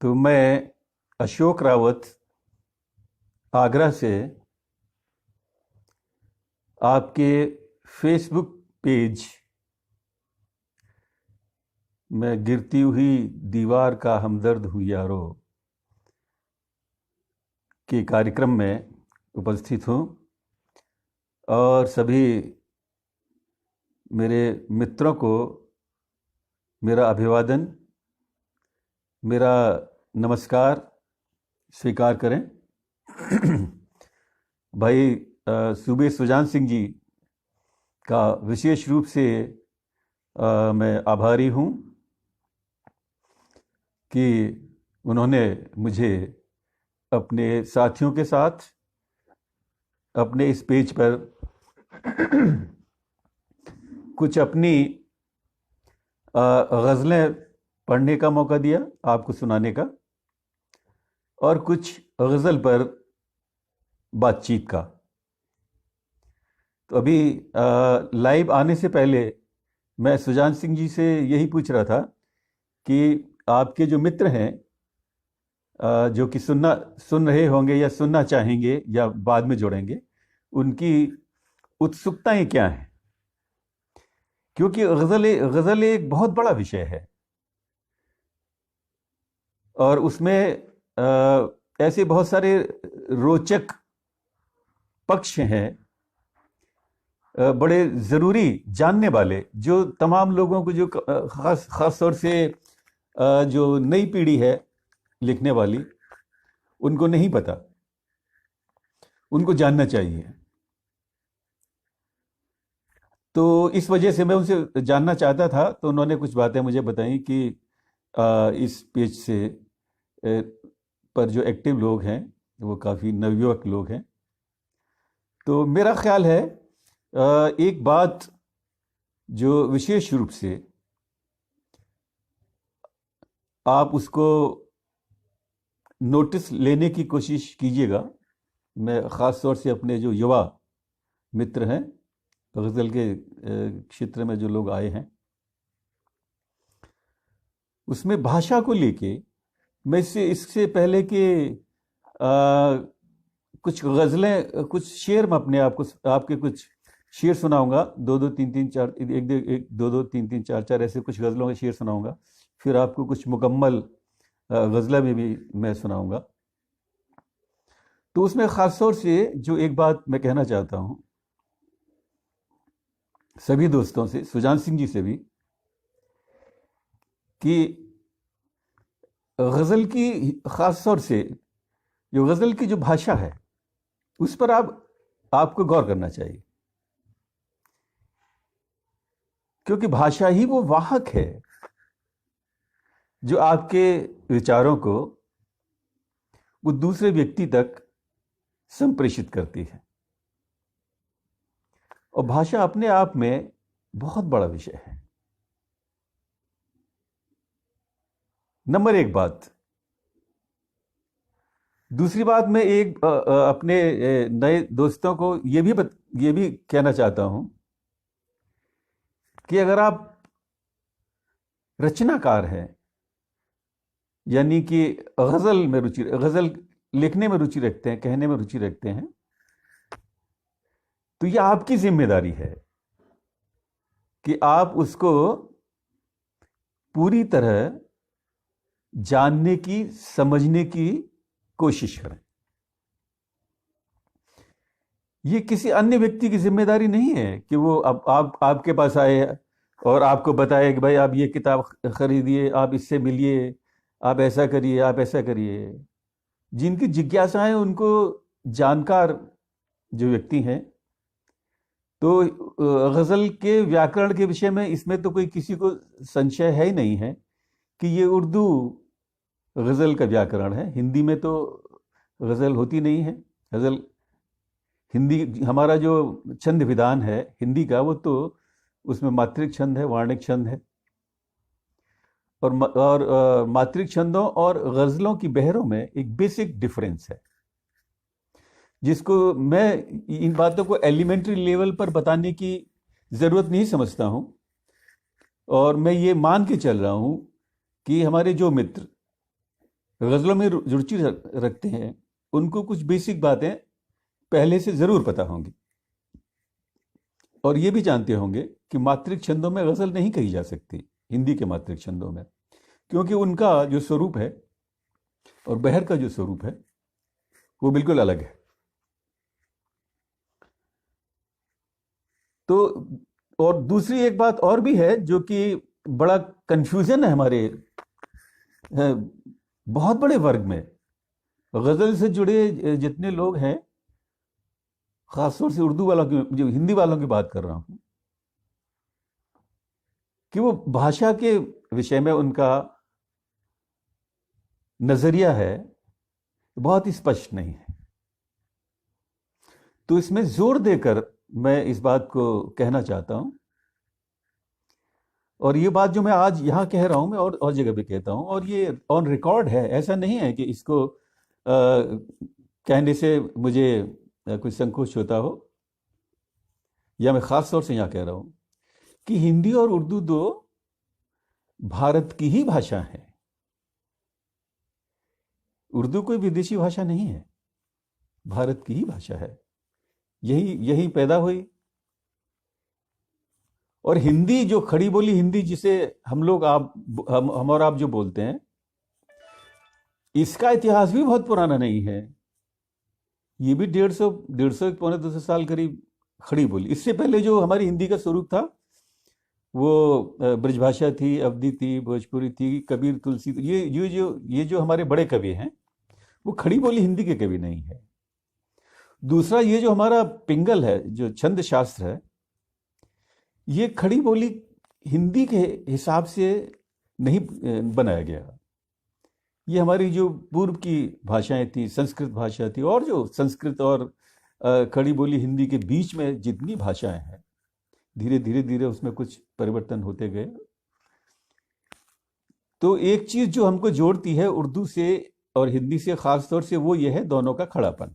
तो मैं अशोक रावत आगरा से आपके फेसबुक पेज में गिरती हुई दीवार का हमदर्द हूँ यारो के कार्यक्रम में उपस्थित हूँ और सभी मेरे मित्रों को मेरा अभिवादन, मेरा नमस्कार स्वीकार करें। भाई सूबे सुजान सिंह जी का विशेष रूप से मैं आभारी हूँ कि उन्होंने मुझे अपने साथियों के साथ अपने इस पेज पर कुछ अपनी गज़लें पढ़ने का मौका दिया, आपको सुनाने का, और कुछ गज़ल पर बातचीत का। तो अभी लाइव आने से पहले मैं सुजान सिंह जी से यही पूछ रहा था कि आपके जो मित्र हैं जो कि सुन रहे होंगे या सुनना चाहेंगे या बाद में जोड़ेंगे, उनकी उत्सुकताएं क्या हैं, क्योंकि गज़ल एक बहुत बड़ा विषय है और उसमें ऐसे बहुत सारे रोचक पक्ष हैं, बड़े ज़रूरी जानने वाले, जो तमाम लोगों को, जो ख़ास तौर से जो नई पीढ़ी है लिखने वाली, उनको नहीं पता, उनको जानना चाहिए। तो इस वजह से मैं उनसे जानना चाहता था, तो उन्होंने कुछ बातें मुझे बताई कि इस पेज से पर जो एक्टिव लोग हैं वो काफ़ी नवयुवक लोग हैं। तो मेरा ख्याल है एक बात जो विशेष रूप से आप उसको नोटिस लेने की कोशिश कीजिएगा। मैं ख़ास तौर से अपने जो युवा मित्र हैं, गज़ल के क्षेत्र में जो लोग आए हैं, उसमें भाषा को लेके मैं इससे पहले कि कुछ गज़लें, कुछ शेर मैं अपने आपके कुछ शेर सुनाऊंगा, दो दो तीन तीन चार, एक दो दो तीन तीन चार चार ऐसे कुछ गज़लों के शेर सुनाऊंगा। फिर आपको कुछ मुकम्मल गज़लें में भी मैं सुनाऊंगा। तो उसमें ख़ास तौर से जो एक बात मैं कहना चाहता हूँ सभी दोस्तों से, सुजान सिंह जी से भी, कि गज़ल की ख़ास तौर से जो गज़ल की जो भाषा है उस पर आपको गौर करना चाहिए, क्योंकि भाषा ही वो वाहक है जो आपके विचारों को वो दूसरे व्यक्ति तक संप्रेषित करती है। और भाषा अपने आप में बहुत बड़ा विषय है। नंबर एक बात। दूसरी बात, मैं एक अपने नए दोस्तों को ये भी कहना चाहता हूं कि अगर आप रचनाकार हैं, यानी कि गज़ल लिखने में रुचि रखते हैं, कहने में रुचि रखते हैं, तो यह आपकी जिम्मेदारी है कि आप उसको पूरी तरह जानने की, समझने की कोशिश करें। ये किसी अन्य व्यक्ति की जिम्मेदारी नहीं है कि वो आपके पास आए और आपको बताए कि भाई आप ये किताब खरीदिए, आप इससे मिलिए, आप ऐसा करिए, आप ऐसा करिए। जिनकी जिज्ञासाएं, उनको जानकार जो व्यक्ति हैं, तो गज़ल के व्याकरण के विषय में इसमें तो कोई किसी को संशय है ही नहीं है कि ये उर्दू गज़ल का व्याकरण है। हिंदी में तो गज़ल होती नहीं है। गज़ल हिंदी, हमारा जो छंद विधान है हिंदी का, वो तो उसमें मात्रिक छंद है, वार्णिक छंद है, और मात्रिक छंदों और गज़लों की बहरों में एक बेसिक डिफरेंस है, जिसको मैं इन बातों को एलिमेंट्री लेवल पर बताने की ज़रूरत नहीं समझता हूँ। और मैं ये मान के चल रहा हूँ कि हमारे जो मित्र गज़लों में रुचि रखते हैं, उनको कुछ बेसिक बातें पहले से ज़रूर पता होंगी, और ये भी जानते होंगे कि मात्रिक छंदों में गज़ल नहीं कही जा सकती, हिंदी के मात्रिक छंदों में, क्योंकि उनका जो स्वरूप है और बहर का जो स्वरूप है वो बिल्कुल अलग है। तो और दूसरी एक बात और भी है जो कि बड़ा कंफ्यूजन है हमारे बहुत बड़े वर्ग में, गज़ल से जुड़े जितने लोग हैं, खासतौर से उर्दू वालों की, जो हिंदी वालों की बात कर रहा हूं, कि वो भाषा के विषय में उनका नजरिया है बहुत स्पष्ट नहीं है। तो इसमें जोर देकर मैं इस बात को कहना चाहता हूं, और ये बात जो मैं आज यहां कह रहा हूं, मैं और जगह पे कहता हूं, और ये ऑन रिकॉर्ड है। ऐसा नहीं है कि इसको कहने से मुझे कुछ संकोच होता हो, या मैं खास तौर से यहां कह रहा हूं कि हिंदी और उर्दू दो भारत की ही भाषा है। उर्दू कोई विदेशी भाषा नहीं है, भारत की ही भाषा है, यही यही पैदा हुई। और हिंदी, जो खड़ी बोली हिंदी जिसे हम लोग हम और आप जो बोलते हैं, इसका इतिहास भी बहुत पुराना नहीं है। ये भी 150 पौने 200 साल करीब खड़ी बोली। इससे पहले जो हमारी हिंदी का स्वरूप था वो ब्रजभाषा थी, अवधी थी, भोजपुरी थी, कबीर, तुलसी, ये जो हमारे बड़े कवि हैं वो खड़ी बोली हिंदी के कवि नहीं है। दूसरा, ये जो हमारा पिंगल है, जो छंद शास्त्र है, ये खड़ी बोली हिंदी के हिसाब से नहीं बनाया गया। ये हमारी जो पूर्व की भाषाएं थी, संस्कृत भाषा थी, और जो संस्कृत और खड़ी बोली हिंदी के बीच में जितनी भाषाएं हैं, धीरे धीरे धीरे उसमें कुछ परिवर्तन होते गए। तो एक चीज जो हमको जोड़ती है उर्दू से और हिंदी से खास तौर से, वो ये है दोनों का खड़ापन।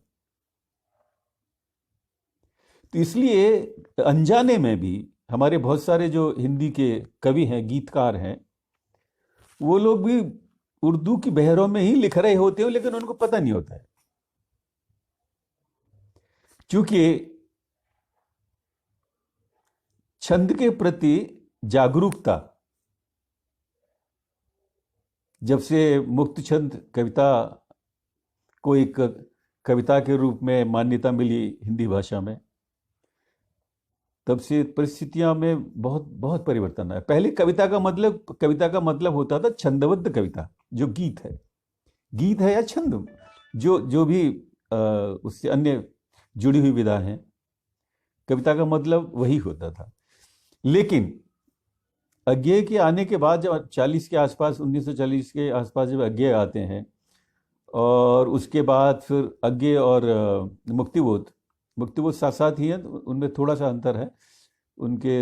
तो इसलिए अनजाने में भी हमारे बहुत सारे जो हिंदी के कवि हैं, गीतकार हैं, वो लोग भी उर्दू की बहरों में ही लिख रहे होते हैं, लेकिन उनको पता नहीं होता है, क्योंकि छंद के प्रति जागरूकता जब से मुक्त छंद कविता को एक कविता के रूप में मान्यता मिली हिंदी भाषा में, तब से परिस्थितियां में बहुत बहुत परिवर्तन आया। पहले कविता का मतलब होता था छंदबद्ध कविता, जो गीत है या छंद, जो भी उससे अन्य जुड़ी हुई विधा है, कविता का मतलब वही होता था। लेकिन अज्ञेय के आने के बाद, जब 40 के आसपास, 1940 के आसपास जब अज्ञेय आते हैं, और उसके बाद फिर अज्ञेय और मुक्तिबोध साथ साथ ही है, उनमें थोड़ा सा अंतर है। उनके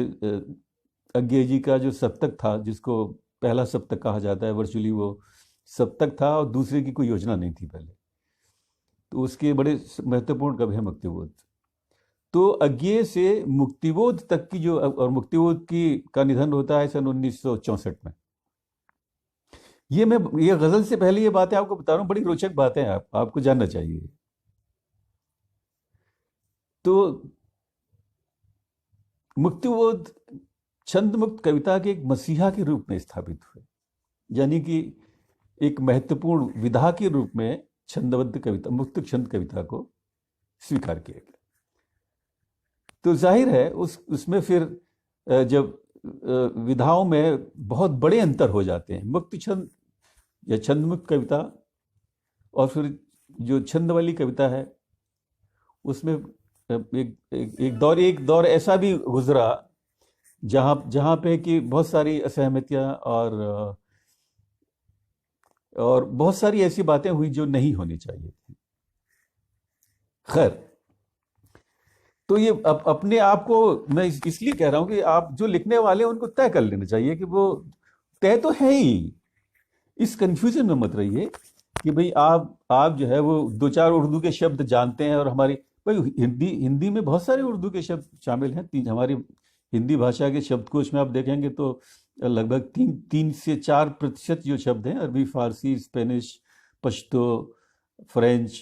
अज्ञेय जी का जो सप्तक था, जिसको पहला सप्तक कहा जाता है, वर्चुअली वो सप्तक था, और दूसरे की कोई योजना नहीं थी पहले, तो उसके बड़े महत्वपूर्ण कवि है मुक्तिबोध। तो अज्ञेय से मुक्तिबोध तक की जो, और मुक्तिबोध का निधन होता है सन 1964 में। ये गजल से पहले ये बातें आपको बता रहा हूँ, बड़ी रोचक बातें हैं, आपको जानना चाहिए। तो मुक्तिबोध छंद मुक्त कविता के एक मसीहा के रूप में स्थापित हुए, यानी कि एक महत्वपूर्ण विधा के रूप में छंदबद्ध कविता, मुक्त छंद कविता को स्वीकार किया गया। तो जाहिर है उसमें फिर जब विधाओं में बहुत बड़े अंतर हो जाते हैं, मुक्त छंद या छंद मुक्त कविता, और फिर जो छंद वाली कविता है, उसमें एक दौर ऐसा भी गुजरा जहाँ पे कि बहुत सारी असहमतियां और बहुत सारी ऐसी बातें हुई जो नहीं होनी चाहिए थी। खैर, तो ये अपने आप को मैं इसलिए कह रहा हूं कि आप जो लिखने वाले हैं उनको तय कर लेना चाहिए कि वो तय तो है ही। इस कंफ्यूजन में मत रहिए कि भाई आप जो है वो दो चार उर्दू के शब्द जानते हैं, और हमारी भाई हिंदी में बहुत सारे उर्दू के शब्द शामिल हैं। हमारी हिंदी भाषा के शब्दकोश में आप देखेंगे तो लगभग 3 से 4% जो शब्द हैं, अरबी, फारसी, स्पेनिश, पश्तो, फ्रेंच,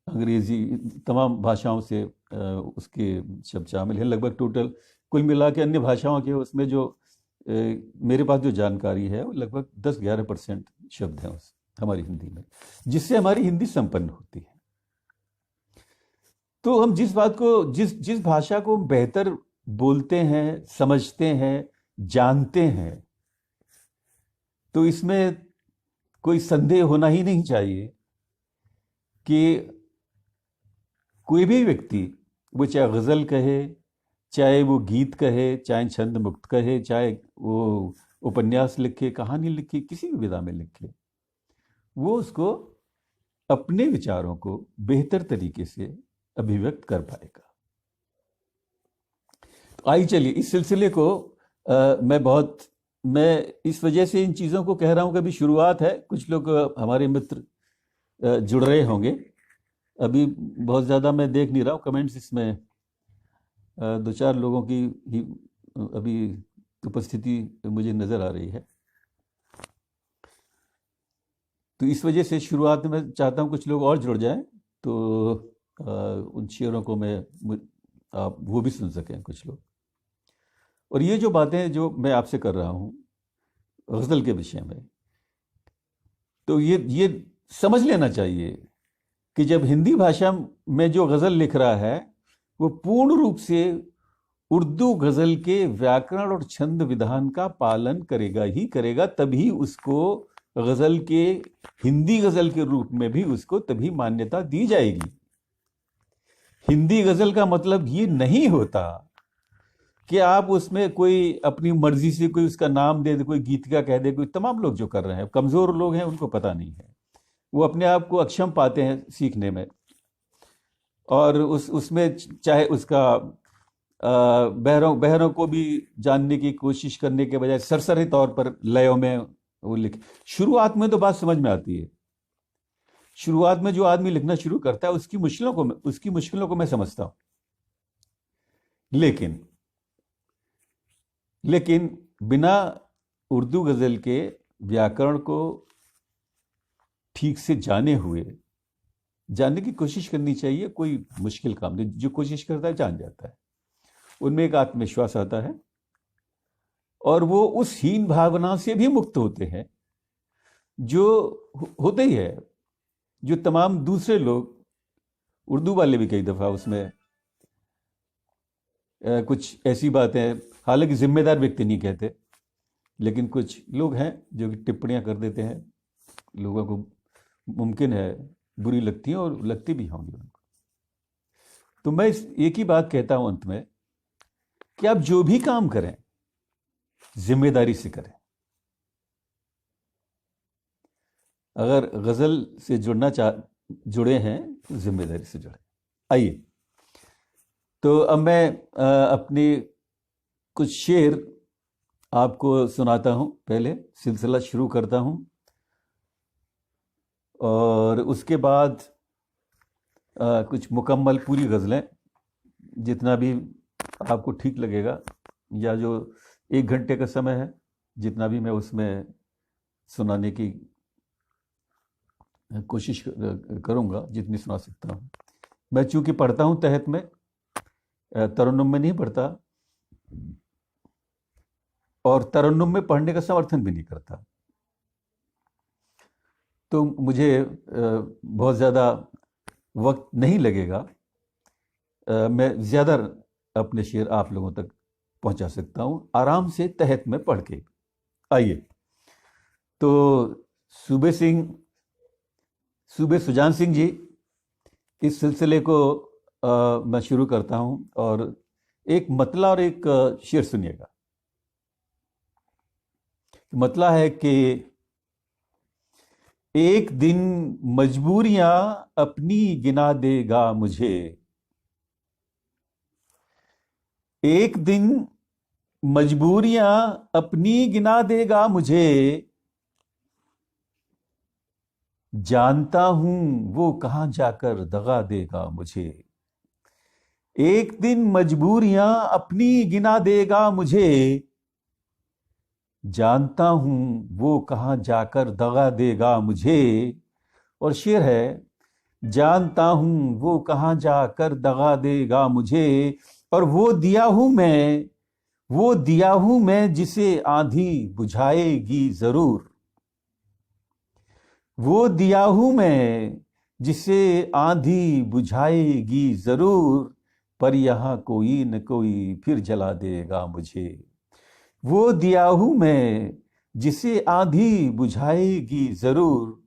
अंग्रेजी, तमाम भाषाओं से उसके शब्द शामिल हैं। लगभग टोटल कुल मिला के अन्य भाषाओं के उसमें जो मेरे पास जो जानकारी है वो लगभग 10-11% शब्द हैं उस हमारी हिंदी में, जिससे हमारी हिंदी संपन्न होती है। तो हम जिस बात को जिस भाषा को बेहतर बोलते हैं, समझते हैं, जानते हैं, तो इसमें कोई संदेह होना ही नहीं चाहिए कि कोई भी व्यक्ति, वो चाहे गज़ल कहे, चाहे वो गीत कहे, चाहे छंद मुक्त कहे, चाहे वो उपन्यास लिखे, कहानी लिखे, किसी भी विधा में लिखे, वो उसको अपने विचारों को बेहतर तरीके से अभिव्यक्त कर पाएगा। तो आइए चलिए इस सिलसिले को मैं इस वजह से इन चीज़ों को कह रहा हूँ कि अभी शुरुआत है। कुछ लोग हमारे मित्र जुड़ रहे होंगे, अभी बहुत ज़्यादा मैं देख नहीं रहा हूँ कमेंट्स, इसमें 2-4 लोगों की ही अभी उपस्थिति मुझे नज़र आ रही है। तो इस वजह से शुरुआत में मैं चाहता हूँ कुछ लोग और जुड़ जाएं, तो उन शेयरों को आप वो भी सुन सकें कुछ लोग। और ये जो बातें जो मैं आपसे कर रहा हूँ गज़ल के विषय में, तो ये समझ लेना चाहिए कि जब हिंदी भाषा में जो गज़ल लिख रहा है वो पूर्ण रूप से उर्दू गज़ल के व्याकरण और छंद विधान का पालन करेगा ही करेगा, तभी उसको गज़ल के हिंदी गज़ल के रूप में भी उसको तभी मान्यता दी जाएगी। हिंदी गज़ल का मतलब ये नहीं होता कि आप उसमें कोई अपनी मर्जी से कोई उसका नाम दे दे, कोई गीतिका कह दे। कोई तमाम लोग जो कर रहे हैं, कमज़ोर लोग हैं, उनको पता नहीं है, वो अपने आप को अक्षम पाते हैं सीखने में, और उसमें चाहे उसका बहरों को भी जानने की कोशिश करने के बजाय सरसरी तौर पर लयों में वो लिख। शुरुआत में तो बात समझ में आती है, शुरुआत में जो आदमी लिखना शुरू करता है उसकी मुश्किलों को मैं समझता हूं, लेकिन बिना उर्दू गज़ल के व्याकरण को ठीक से जानने की कोशिश करनी चाहिए। कोई मुश्किल काम नहीं, जो कोशिश करता है जान जाता है, उनमें एक आत्मविश्वास आता है और वो उस हीन भावना से भी मुक्त होते हैं जो होते ही है, जो तमाम दूसरे लोग, उर्दू वाले भी कई दफ़ा उसमें कुछ ऐसी बातें, हालांकि जिम्मेदार व्यक्ति नहीं कहते, लेकिन कुछ लोग हैं जो कि टिप्पणियां कर देते हैं, लोगों को मुमकिन है बुरी लगती हैं और लगती भी होंगी उनको। तो मैं एक ही बात कहता हूं अंत में कि आप जो भी काम करें जिम्मेदारी से करें। अगर गज़ल से जुड़े हैं तो जिम्मेदारी से जुड़े। आइए, तो अब मैं अपनी कुछ शेर आपको सुनाता हूं, पहले सिलसिला शुरू करता हूं, और उसके बाद कुछ मुकम्मल पूरी गज़लें, जितना भी आपको ठीक लगेगा, या जो 1 घंटे का समय है जितना भी मैं उसमें सुनाने की कोशिश करूंगा, जितनी सुना सकता हूं। मैं चूंकि पढ़ता हूं तहत में, तरन्नुम में नहीं पढ़ता, और तरन्नुम में पढ़ने का समर्थन भी नहीं करता, तो मुझे बहुत ज़्यादा वक्त नहीं लगेगा, मैं ज़्यादा अपने शेर आप लोगों तक पहुंचा सकता हूं आराम से तहत में पढ़ के। आइए, तो सूबे सुजान सिंह जी, इस सिलसिले को मैं शुरू करता हूं, और एक मतला और एक शेर सुनिएगा। मतला है कि एक दिन मजबूरियां अपनी गिना देगा मुझे, एक दिन मजबूरियां अपनी गिना देगा मुझे, जानता हूं वो कहां जाकर दगा देगा मुझे। एक दिन मजबूरियां अपनी गिना देगा मुझे, जानता हूं वो कहां जाकर दगा देगा मुझे, और शेर है, जानता हूं वो कहाँ जाकर दगा देगा मुझे, और वो दिया हूं मैं जिसे आंधी बुझाएगी जरूर। वो दिया हूं मैं जिसे आंधी बुझाएगी जरूर, पर यहां कोई न कोई फिर जला देगा मुझे। वो दिया हूं मैं जिसे आंधी बुझाएगी जरूर,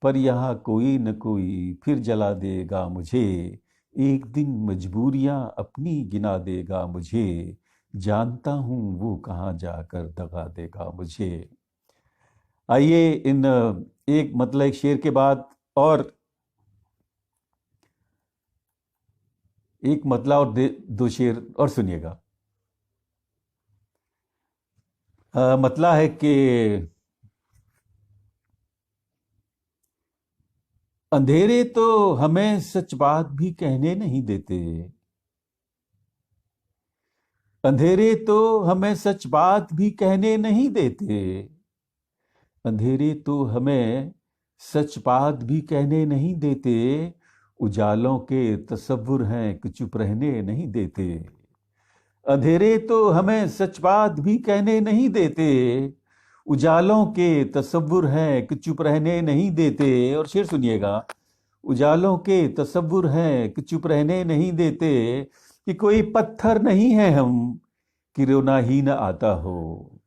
पर यहां कोई न कोई फिर जला देगा मुझे। एक दिन मजबूरियां अपनी गिना देगा मुझे, जानता हूं वो कहां जाकर दगा देगा मुझे। आइए इन एक मतलब एक शेर के बाद और एक मतला और दो शेर और सुनिएगा। मतला है कि अंधेरे तो हमें सच बात भी कहने नहीं देते, अंधेरे तो हमें सच बात भी कहने नहीं देते, अंधेरे तो हमें सच बात भी कहने नहीं देते, उजालों के तसव्वुर हैं कि चुप रहने नहीं देते। अंधेरे तो हमें सच बात भी कहने नहीं देते, उजालों के तसव्वुर हैं कि चुप रहने नहीं देते। और शेर सुनिएगा, उजालों के तसव्वुर हैं कि चुप रहने नहीं देते, कि कोई पत्थर नहीं है हम कि रोना ही न आता हो,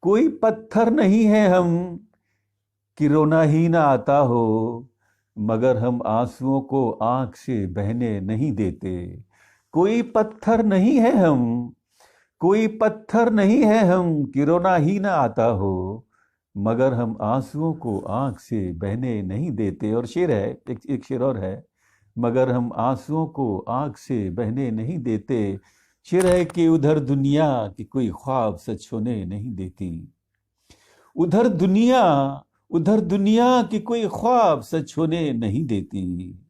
कोई पत्थर नहीं है हम कि रोना ही न आता हो, मगर हम आंसुओं को आंख से बहने नहीं देते। कोई पत्थर नहीं है हम, कोई पत्थर नहीं है हम कि रोना ही न आता हो, मगर हम आंसुओं को आंख से बहने नहीं देते। और शेर है, एक शेर और है, मगर हम आंसुओं को आंख से बहने नहीं देते। शेर है कि उधर दुनिया की कोई ख्वाब सच होने नहीं देती, उधर दुनिया की कोई ख्वाब सच होने नहीं देती,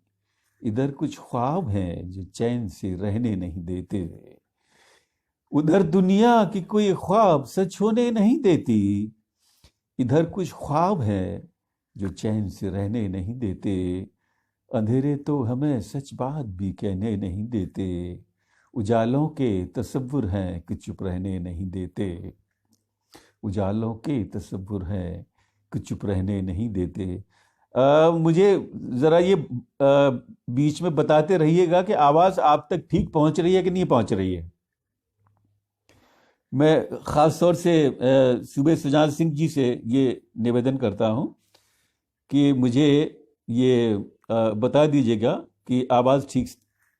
इधर कुछ ख्वाब हैं जो चैन से रहने नहीं देते। उधर दुनिया की कोई ख्वाब सच होने नहीं देती, इधर कुछ ख्वाब हैं जो चैन से रहने नहीं देते। अंधेरे तो हमें सच बात भी कहने नहीं देते, उजालों के तसव्वुर हैं कि चुप रहने नहीं देते, उजालों के तसव्वुर हैं कि चुप रहने नहीं देते। मुझे ज़रा ये बीच में बताते रहिएगा कि आवाज़ आप तक ठीक पहुंच रही है कि नहीं पहुंच रही है। मैं ख़ास तौर से सूबे सुजान सिंह जी से ये निवेदन करता हूं कि मुझे ये बता दीजिएगा कि आवाज़ ठीक,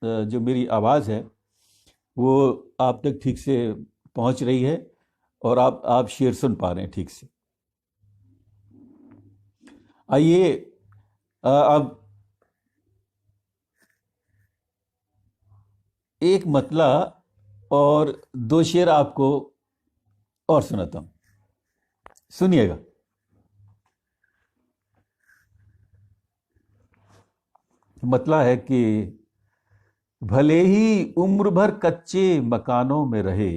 जो मेरी आवाज़ है वो आप तक ठीक से पहुंच रही है और आप शेर सुन पा रहे हैं ठीक से। आइए अब एक मतला और दो शेर आपको और सुनाता हूं, सुनिएगा। मतला है कि भले ही उम्र भर कच्चे मकानों में रहे,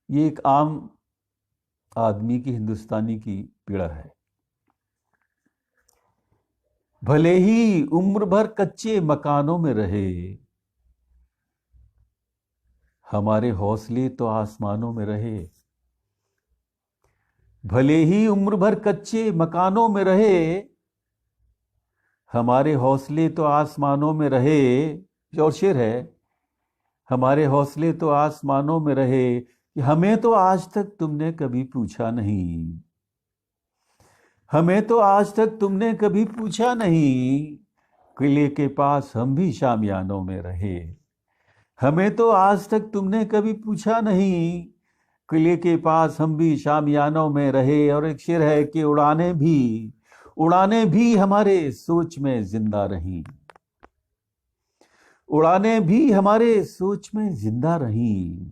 ये एक आम आदमी की, हिंदुस्तानी की पीड़ा है। भले ही उम्र भर कच्चे मकानों में रहे, हमारे हौसले तो आसमानों में रहे। भले ही उम्र भर कच्चे मकानों में रहे, हमारे हौसले तो आसमानों में रहे। और शेर है, हमारे हौसले तो आसमानों में रहे, हमें तो आज तक तुमने कभी पूछा नहीं, हमें तो आज तक तुमने कभी पूछा नहीं, किले के पास हम भी शामियानों में रहे। हमें तो आज तक तुमने कभी पूछा नहीं, किले के पास हम भी शामियानों में रहे। और एक शेर है कि उड़ाने भी हमारे सोच में जिंदा रही, उड़ाने भी हमारे सोच में जिंदा रही,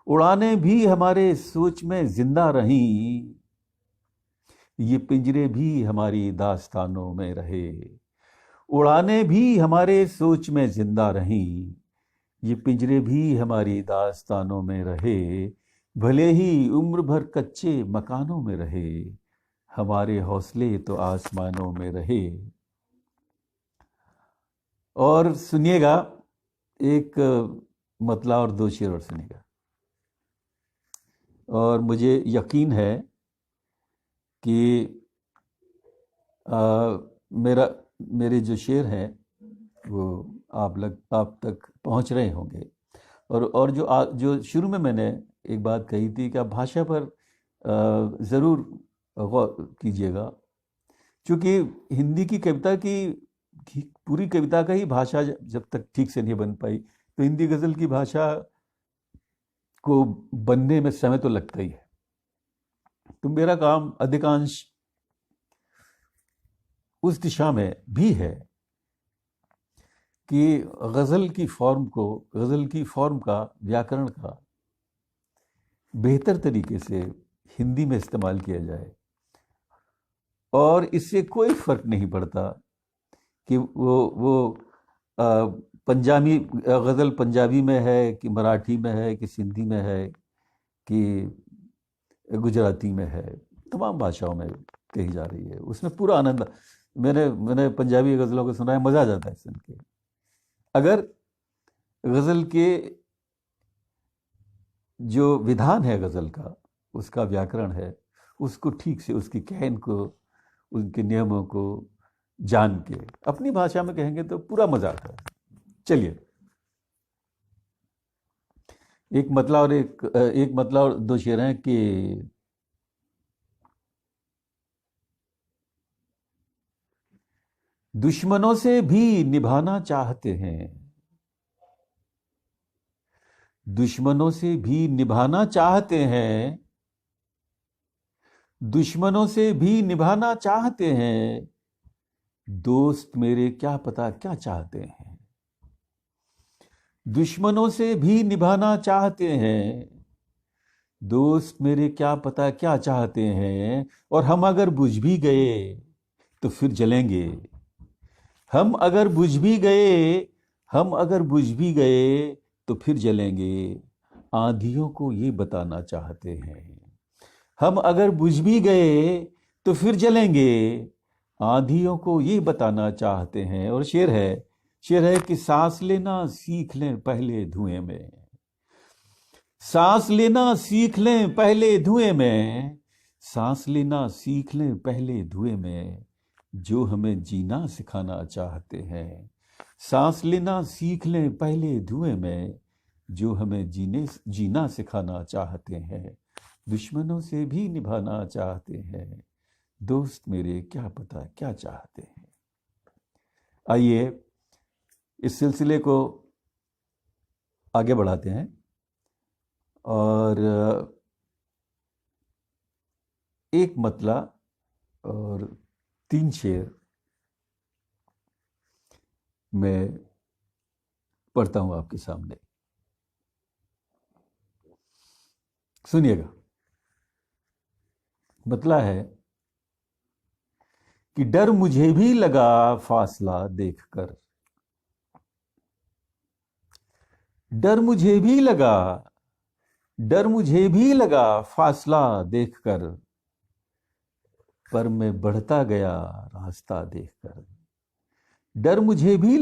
उड़ाने भी हमारे सोच में जिंदा रही, ये पिंजरे भी हमारी दास्तानों में रहे। उड़ाने भी हमारे सोच में जिंदा रही, ये पिंजरे भी हमारी दास्तानों में रहे। भले ही उम्र भर कच्चे मकानों में रहे, हमारे हौसले तो आसमानों में रहे। और सुनिएगा, एक मतला और दो शेर और सुनिएगा। और मुझे यकीन है कि मेरे जो शेर हैं वो आप तक पहुंच रहे होंगे। और जो शुरू में मैंने एक बात कही थी कि आप भाषा पर ज़रूर गौर कीजिएगा, क्योंकि हिंदी की कविता की पूरी कविता का ही भाषा जब तक ठीक से नहीं बन पाई, तो हिंदी गज़ल की भाषा को बनने में समय तो लगता ही है। तो मेरा काम अधिकांश उस दिशा में भी है कि गज़ल की फॉर्म का, व्याकरण का बेहतर तरीके से हिंदी में इस्तेमाल किया जाए। और इससे कोई फ़र्क नहीं पड़ता कि वो पंजाबी गज़ल पंजाबी में है कि मराठी में है कि सिंधी में है कि गुजराती में है, तमाम भाषाओं में कही जा रही है। उसमें पूरा आनंद, मैंने पंजाबी गज़लों को सुना है, मज़ा आ जाता है सुन के। अगर गज़ल के जो विधान है गज़ल का, उसका व्याकरण है, उसको ठीक से, उसकी कहन को, उनके नियमों को जान के अपनी भाषा में कहेंगे तो पूरा मज़ा आता है। चलिए, एक मतला और दो शेर हैं कि दुश्मनों से भी निभाना चाहते हैं, दुश्मनों से भी निभाना चाहते हैं, दुश्मनों से भी निभाना चाहते हैं, दोस्त मेरे क्या पता क्या चाहते हैं। दुश्मनों से भी निभाना चाहते हैं, दोस्त मेरे क्या पता क्या चाहते हैं। और हम अगर बुझ भी गए तो फिर जलेंगे, हम अगर बुझ भी गए तो फिर जलेंगे, आंधियों को ये बताना चाहते हैं। हम अगर बुझ भी गए तो फिर जलेंगे, आंधियों को ये बताना चाहते हैं। और शेर है कि सांस लेना सीख लें पहले धुएं में, सांस लेना सीख लें पहले धुएं में, सांस लेना सीख लें पहले धुएं में, जो हमें जीना सिखाना चाहते हैं। सांस लेना सीख लें पहले धुएं में, जो हमें जीना सिखाना चाहते हैं। दुश्मनों से भी निभाना चाहते हैं, दोस्त मेरे क्या पता क्या चाहते हैं। आइए इस सिलसिले को आगे बढ़ाते हैं और एक मतला और 3 शेर मैं पढ़ता हूं आपके सामने, सुनिएगा। मतला है कि डर मुझे भी लगा फासला देखकर, डर मुझे भी लगा फासला देखकर, पर मैं बढ़ता गया रास्ता देखकर। डर मुझे भी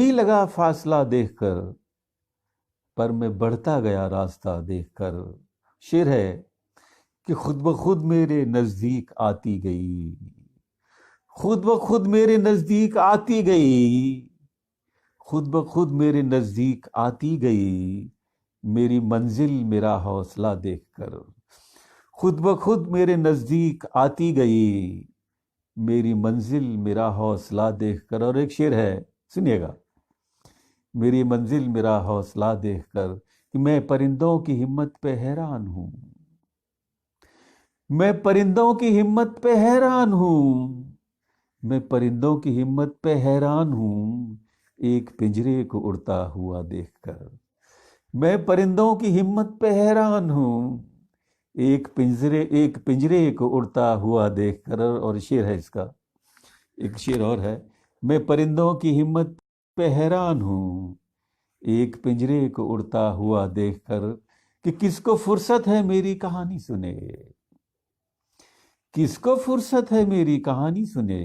लगा फासला देखकर, पर मैं बढ़ता गया रास्ता देखकर। शेर है कि खुद ब खुद मेरे नजदीक आती गई, खुद ब खुद मेरे नजदीक आती गई, खुद ब खुद मेरे नजदीक आती गई, मेरी मंजिल मेरा हौसला देखकर। खुद ब खुद मेरे नजदीक आती गई, मेरी मंजिल मेरा हौसला देखकर। और एक शेर है, सुनिएगा। मेरी मंजिल मेरा हौसला देखकर, कि मैं परिंदों की हिम्मत पे हैरान हूं, मैं परिंदों की हिम्मत पे हैरान हूं, मैं परिंदों की हिम्मत पे हैरान हूं, एक पिंजरे को उड़ता हुआ देखकर। मैं परिंदों की हिम्मत पे हैरान हूं, एक पिंजरे को उड़ता हुआ देखकर। और शेर है इसका, एक शेर और है। मैं परिंदों की हिम्मत पे हैरान हूं, एक पिंजरे को उड़ता हुआ देखकर कि किसको फुर्सत है मेरी कहानी सुने, किसको फुर्सत है मेरी कहानी सुने,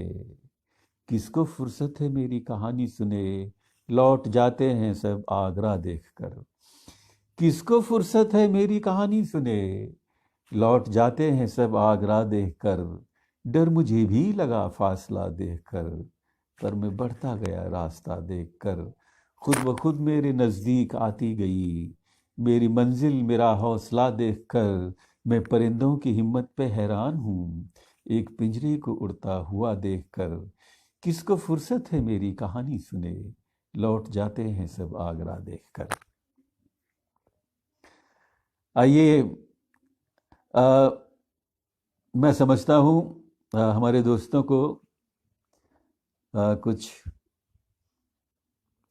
किसको फुर्सत है मेरी कहानी सुने, लौट जाते हैं सब आगरा देखकर। किसको फुर्सत है मेरी कहानी सुने, लौट जाते हैं सब आगरा देखकर। डर मुझे भी लगा फासला देखकर, पर मैं बढ़ता गया रास्ता देखकर। खुद ब खुद मेरे नज़दीक आती गई मेरी मंजिल, मेरा हौसला देखकर। मैं परिंदों की हिम्मत पे हैरान हूँ, एक पिंजरे को उड़ता हुआ देखकर। किसको फुर्सत है मेरी कहानी सुने, लौट जाते हैं सब आगरा देखकर। आइए, मैं समझता हूँ हमारे दोस्तों को कुछ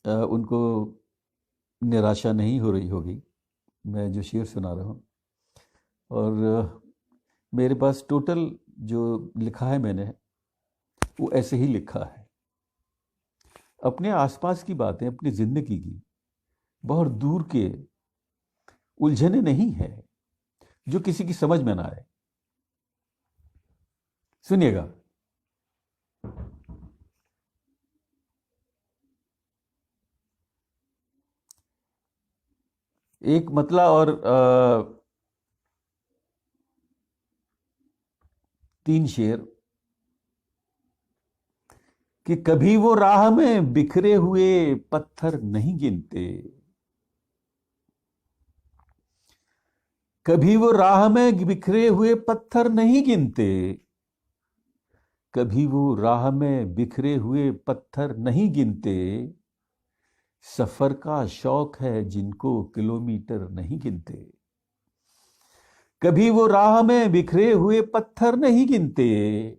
उनको निराशा नहीं हो रही होगी मैं जो शेर सुना रहा हूँ। और मेरे पास टोटल जो लिखा है मैंने वो ऐसे ही लिखा है। अपने आसपास की बातें, अपनी ज़िंदगी की बहुत दूर के उलझने नहीं है जो किसी की समझ में ना आए। सुनिएगा। एक मतला और 3 शेर कि कभी वो राह में बिखरे हुए पत्थर नहीं गिनते, कभी वो राह में बिखरे हुए पत्थर नहीं गिनते, कभी वो राह में बिखरे हुए पत्थर नहीं गिनते। सफर का शौक है जिनको किलोमीटर नहीं गिनते। कभी वो राह में बिखरे हुए पत्थर नहीं गिनते,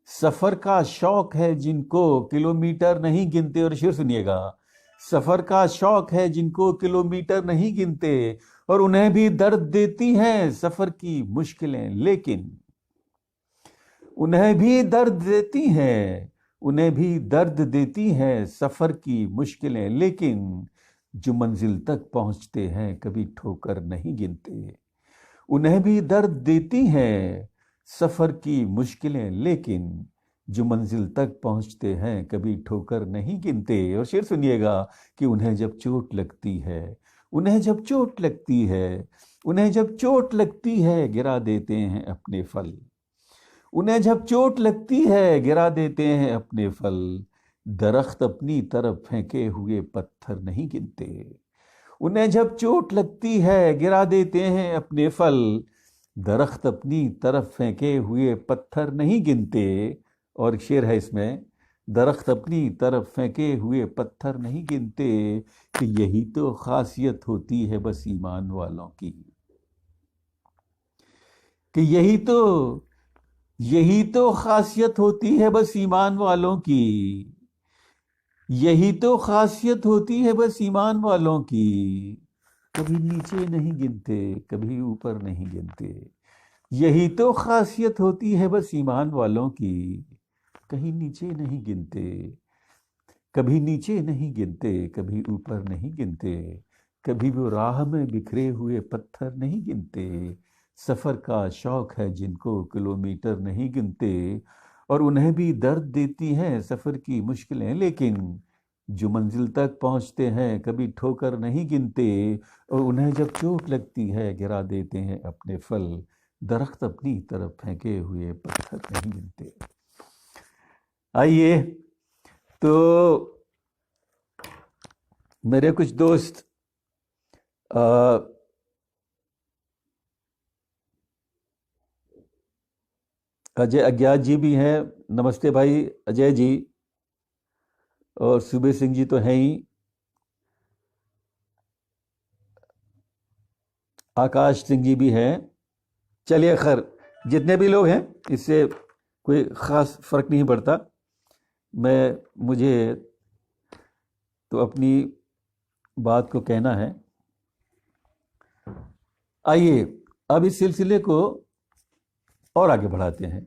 सफर का शौक है जिनको किलोमीटर नहीं गिनते। और शेर सुनिएगा। सफर का शौक है जिनको किलोमीटर नहीं गिनते, और उन्हें भी दर्द देती हैं सफर की मुश्किलें, लेकिन उन्हें भी दर्द देती हैं, उन्हें भी दर्द देती हैं सफर की मुश्किलें, लेकिन जो मंजिल तक पहुंचते हैं कभी ठोकर नहीं गिनते। उन्हें भी दर्द देती हैं सफर की मुश्किलें, लेकिन जो मंजिल तक पहुंचते हैं कभी ठोकर नहीं गिनते। और शेर सुनिएगा कि उन्हें जब चोट लगती है, उन्हें जब चोट लगती है, उन्हें जब चोट लगती है गिरा देते हैं अपने फल। उन्हें जब चोट लगती है गिरा देते हैं अपने फल। दरख्त अपनी तरफ फेंके हुए पत्थर नहीं गिनते। उन्हें जब चोट लगती है गिरा देते हैं अपने फल। दरख्त अपनी तरफ फेंके हुए पत्थर नहीं गिनते। और शेर है इसमें, दरख्त अपनी तरफ फेंके हुए पत्थर नहीं गिनते, कि यही तो खासियत होती है बस ईमान वालों की। कि यही तो खासियत होती है बस ईमान वालों की। यही तो खासियत होती है बस ईमान वालों की। कभी नीचे नहीं गिनते, कभी ऊपर नहीं गिनते। यही तो खासियत होती है बस ईमान वालों की। कहीं नीचे नहीं गिनते, कभी नीचे नहीं गिनते, कभी ऊपर नहीं गिनते। कभी वो राह में बिखरे हुए पत्थर नहीं गिनते। सफर का शौक है जिनको किलोमीटर नहीं गिनते, और उन्हें भी दर्द देती हैं सफर की मुश्किलें, लेकिन जो मंजिल तक पहुंचते हैं कभी ठोकर नहीं गिनते। और उन्हें जब चोट लगती है गिरा देते हैं अपने फल। दरख्त अपनी तरफ फेंके हुए पत्थर नहीं गिनते। आइए, तो मेरे कुछ दोस्त अजय अज्ञात जी भी हैं। नमस्ते भाई अजय जी। और सुबे सिंह जी तो हैं ही। आकाश सिंह जी भी हैं। चलिए खैर, जितने भी लोग हैं इससे कोई ख़ास फ़र्क नहीं पड़ता। मुझे तो अपनी बात को कहना है। आइए अब इस सिलसिले को और आगे बढ़ाते हैं।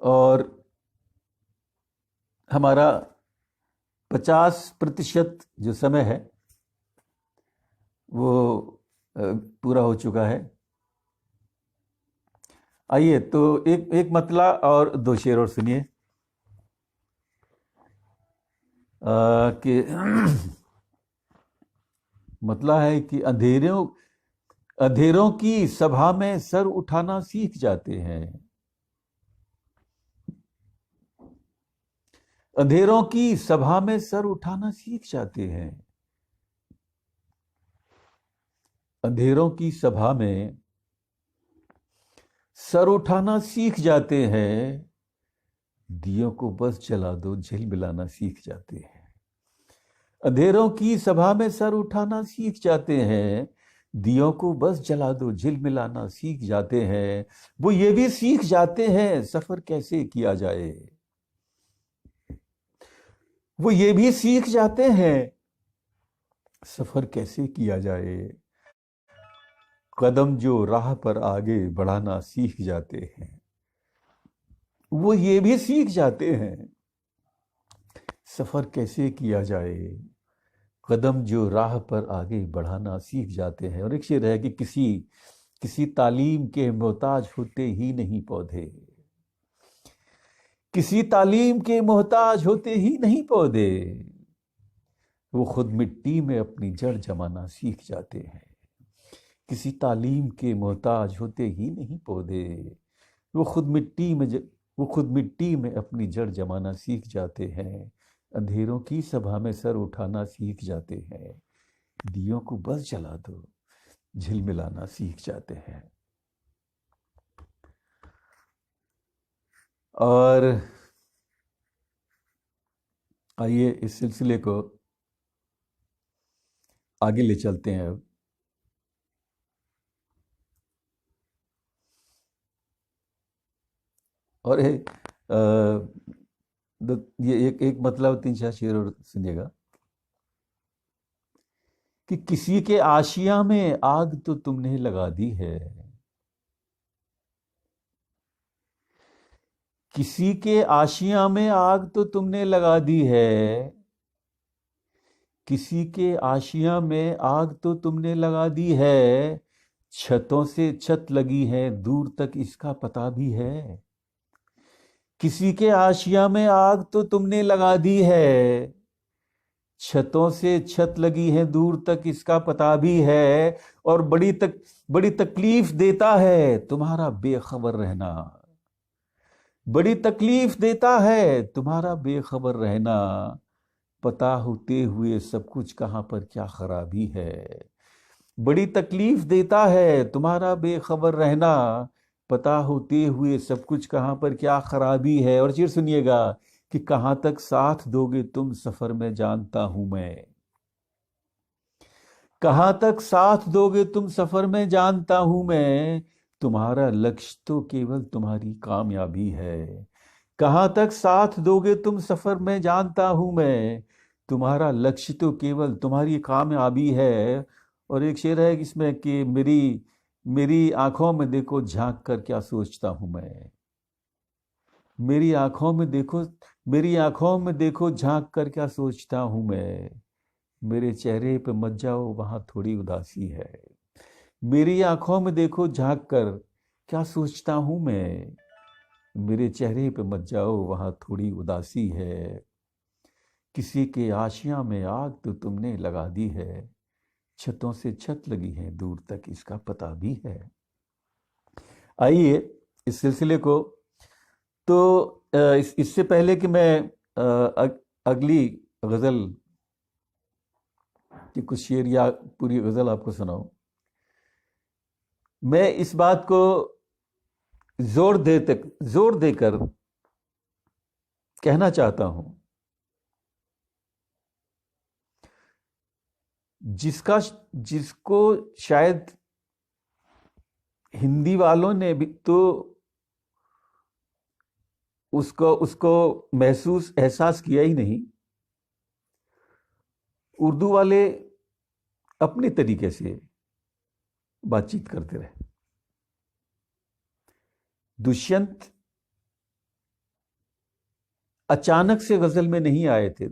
और हमारा 50% जो समय है वो पूरा हो चुका है। आइए तो एक मतला और दो शेर और सुनिए कि मतला है कि अंधेरों की सभा में सर उठाना सीख जाते हैं। अंधेरों की सभा में सर उठाना सीख जाते हैं। अंधेरों की सभा में सर उठाना सीख जाते हैं। दियों को बस जला दो झिलमिलाना सीख जाते हैं। अंधेरों की सभा में सर उठाना सीख जाते हैं। दियों को बस जला दो झिलमिलाना सीख जाते हैं। वो ये भी सीख जाते हैं सफर कैसे किया जाए। वो ये भी सीख जाते हैं सफर कैसे किया जाए। कदम जो राह पर आगे बढ़ाना सीख जाते हैं। वो ये भी सीख जाते हैं सफर कैसे किया जाए। कदम जो राह पर आगे बढ़ाना सीख जाते हैं। और एक शेर है कि किसी तालीम के मोहताज होते ही नहीं पौधे। किसी तालीम के मोहताज होते ही नहीं पौधे। वो खुद मिट्टी में अपनी जड़ जमाना सीख जाते हैं। किसी तालीम के मोहताज होते ही नहीं पौधे। वो खुद मिट्टी में अपनी जड़ जमाना सीख जाते हैं। अंधेरों की सभा में सर उठाना सीख जाते हैं। दियों को बस जला दो झिलमिलाना सीख जाते हैं। और आइए इस सिलसिले को आगे ले चलते हैं अब। और ये एक मतलब 3-4 शेर और सुनिएगा कि किसी के आशिया में आग तो तुमने लगा दी है। किसी के आशिया में आग तो तुमने लगा दी है। किसी के आशिया में आग तो तुमने लगा दी है। छतों से छत लगी है दूर तक इसका पता भी है। किसी के आशिया में आग तो तुमने लगा दी है। छतों से छत लगी है दूर तक इसका पता भी है। और बड़ी तकलीफ देता है तुम्हारा बेखबर रहना। बड़ी तकलीफ देता है तुम्हारा बेखबर रहना। पता होते हुए सब कुछ कहां पर क्या खराबी है। बड़ी तकलीफ देता है तुम्हारा बेखबर रहना। पता होते हुए सब कुछ कहां पर क्या खराबी है। और फिर सुनिएगा कि कहां तक साथ दोगे तुम सफर में जानता हूं मैं। कहां तक साथ दोगे तुम सफर में जानता हूं मैं। तुम्हारा लक्ष्य तो केवल तुम्हारी कामयाबी है। कहां तक साथ दोगे तुम सफर में जानता हूं मैं। तुम्हारा लक्ष्य तो केवल तुम्हारी कामयाबी है। और एक शेर है इसमें कि मेरी मेरी आंखों में देखो झांक कर क्या सोचता हूं मैं। मेरी आंखों में देखो मेरी आंखों में देखो झांक कर क्या सोचता हूं मैं। मेरे चेहरे पे मत जाओ वहां थोड़ी उदासी है। मेरी आंखों में देखो झांक कर क्या सोचता हूं मैं। मेरे चेहरे पे मत जाओ वहां थोड़ी उदासी है। किसी के आशिया में आग तो तुमने लगा दी है। छतों से छत लगी है दूर तक इसका पता भी है। आइए इस सिलसिले को तो इससे पहले कि मैं अगली गजल कि कुछ शेर या पूरी गजल आपको सुनाऊं, मैं इस बात को जोर देकर कहना चाहता हूं जिसको शायद हिंदी वालों ने भी तो उसको एहसास किया ही नहीं। उर्दू वाले अपने तरीके से बातचीत करते रहे। दुष्यंत अचानक से गजल में नहीं आए थे।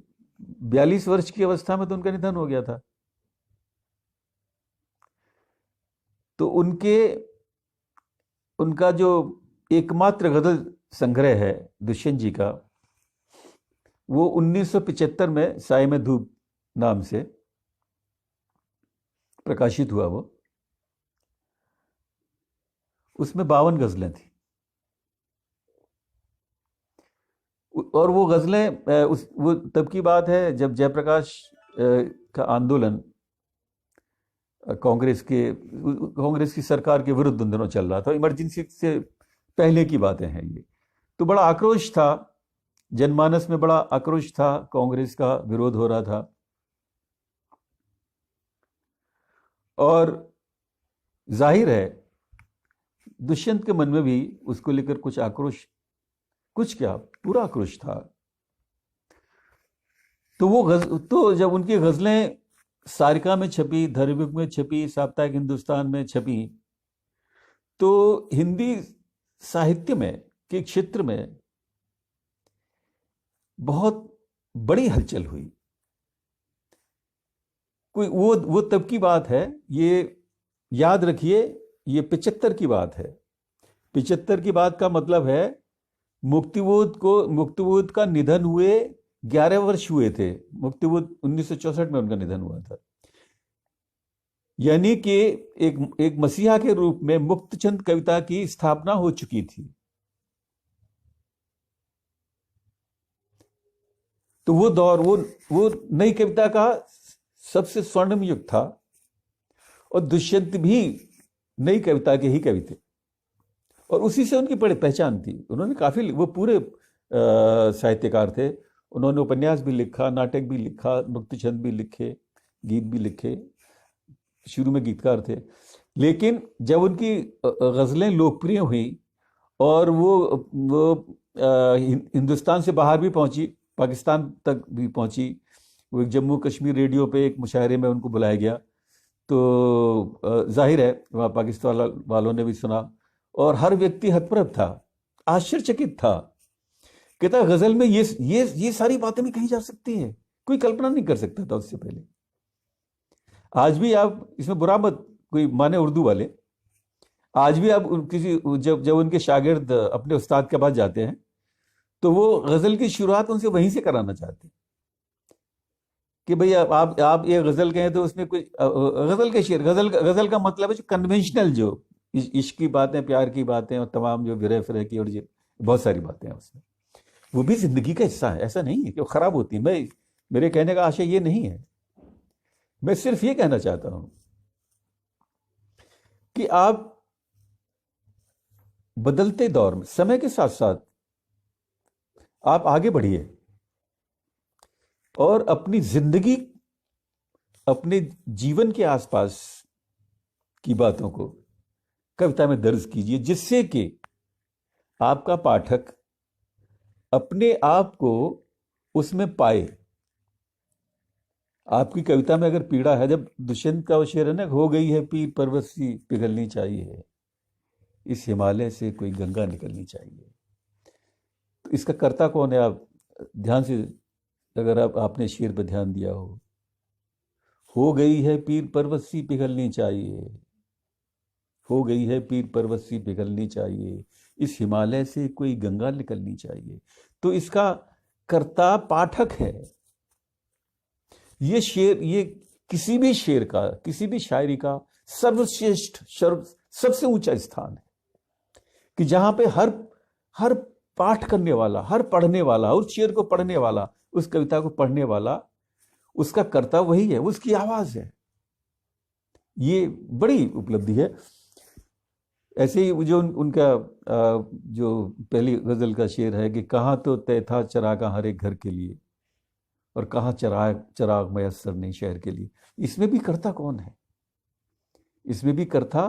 42 वर्ष की अवस्था में तो उनका निधन हो गया था। तो उनका जो एकमात्र गजल संग्रह है दुष्यंत जी का, वो 1975 में साए में धूप नाम से प्रकाशित हुआ। वो उसमें 52 गजलें थी। और वो गजलें वो तब की बात है जब जयप्रकाश का आंदोलन कांग्रेस की सरकार के विरुद्ध उन दिनों चल रहा था। इमरजेंसी से पहले की बातें हैं ये। तो बड़ा आक्रोश था, जनमानस में बड़ा आक्रोश था, कांग्रेस का विरोध हो रहा था। और जाहिर है दुष्यंत के मन में भी उसको लेकर कुछ आक्रोश, कुछ क्या पूरा आक्रोश था। तो जब उनकी गजलें सारिका में छपी, धर्मयुग में छपी, साप्ताहिक हिंदुस्तान में छपी, तो हिंदी साहित्य में के क्षेत्र में बहुत बड़ी हलचल हुई। कोई वो तब की बात है, ये याद रखिए, ये 75 की बात है। 75 की बात का मतलब है मुक्तिबोध का निधन हुए 11 वर्ष हुए थे। मुक्तिबोध 1964 में उनका निधन हुआ था। यानी कि एक मसीहा के रूप में मुक्तचंद कविता की स्थापना हो चुकी थी। तो वो दौर, वो नई कविता का सबसे स्वर्णिम युग था। और दुष्यंत भी नई कविता के ही कवि थे, और उसी से उनकी बड़ी पहचान थी। उन्होंने काफी, वो पूरे साहित्यकार थे। उन्होंने उपन्यास भी लिखा, नाटक भी लिखा, मुक्तछंद भी लिखे, गीत भी लिखे। शुरू में गीतकार थे, लेकिन जब उनकी गजलें लोकप्रिय हुई और वो हिंदुस्तान से बाहर भी पहुंची, पाकिस्तान तक भी पहुंची। वो एक जम्मू कश्मीर रेडियो पे एक मुशायरे में उनको बुलाया गया। तो जाहिर है वहाँ पाकिस्तान वालों ने भी सुना, और हर व्यक्ति हतप्रभ था, आश्चर्यचकित था। कहता गजल में ये सारी बातें भी कही जा सकती हैं, कोई कल्पना नहीं कर सकता था उससे पहले। आज भी आप इसमें बुरा मत कोई माने उर्दू वाले, आज भी आप किसी जब उनके शागिर्द अपने उस्ताद के पास जाते हैं तो वो गजल की शुरुआत उनसे वहीं से कराना चाहते हैं कि भैया आप ये गजल कहें तो उसमें कुछ गजल के शेर, गजल का मतलब है जो कन्वेंशनल, जो इश्क की बातें, प्यार की बातें, और तमाम जो विरह फिरह की, और ये बहुत सारी बातें हैं उसमें। वो भी जिंदगी का हिस्सा है, ऐसा नहीं है कि वो खराब होती है। मेरे कहने का आशय ये नहीं है। मैं सिर्फ ये कहना चाहता हूं कि आप बदलते दौर में समय के साथ साथ आप आगे बढ़िए और अपनी जिंदगी, अपने जीवन के आसपास की बातों को कविता में दर्ज कीजिए, जिससे कि आपका पाठक अपने आप को उसमें पाए। आपकी कविता में अगर पीड़ा है, जब दुष्यंत का वो शेर है ना, हो गई है पीर पर्वत सी पिघलनी चाहिए, इस हिमालय से कोई गंगा निकलनी चाहिए। तो इसका कर्ता कौन है? आप ध्यान से, अगर आपने शेर पर ध्यान दिया हो गई है पीर पर्वत सी पिघलनी चाहिए, हो गई है पीर पर्वत सी पिघलनी चाहिए, इस हिमालय से कोई गंगा निकलनी चाहिए। तो इसका कर्ता पाठक है। ये शेर, ये किसी भी शेर का, किसी भी शायरी का सर्वश्रेष्ठ, सबसे ऊंचा स्थान है कि जहां पे हर पाठ करने वाला, हर पढ़ने वाला, उस शेर को पढ़ने वाला, उस कविता को पढ़ने वाला, उसका कर्ता वही है, उसकी आवाज है। ये बड़ी उपलब्धि है। ऐसे ही जो उनका जो पहली गजल का शेर है कि कहाँ तो तय था चरागा हर एक घर के लिए, और कहाँ चराग मयसर नहीं शहर के लिए। इसमें भी कर्ता कौन है? इसमें भी कर्ता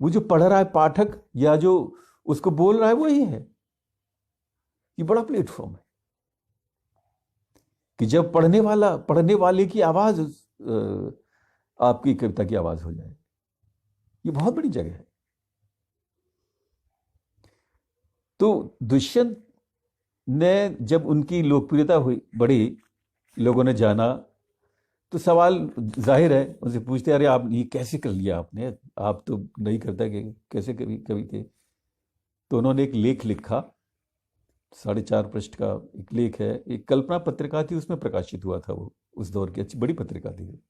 वो जो पढ़ रहा है पाठक, या जो उसको बोल रहा है, वही है। ये बड़ा प्लेटफॉर्म है कि जब पढ़ने वाले की आवाज आपकी कविता की आवाज हो जाए। ये बहुत बड़ी जगह है। तो दुष्यंत ने, जब उनकी लोकप्रियता हुई, बढ़ी, लोगों ने जाना, तो सवाल जाहिर है, उनसे पूछते अरे आप ये कैसे कर लिया आपने, आप तो नहीं करता, कि कैसे कभी कभी थे। तो उन्होंने एक लेख लिखा, 4.5 पृष्ठ का एक लेख है, एक कल्पना पत्रिका थी, उसमें प्रकाशित हुआ था वो, उस दौर की अच्छी बड़ी पत्रिका थी।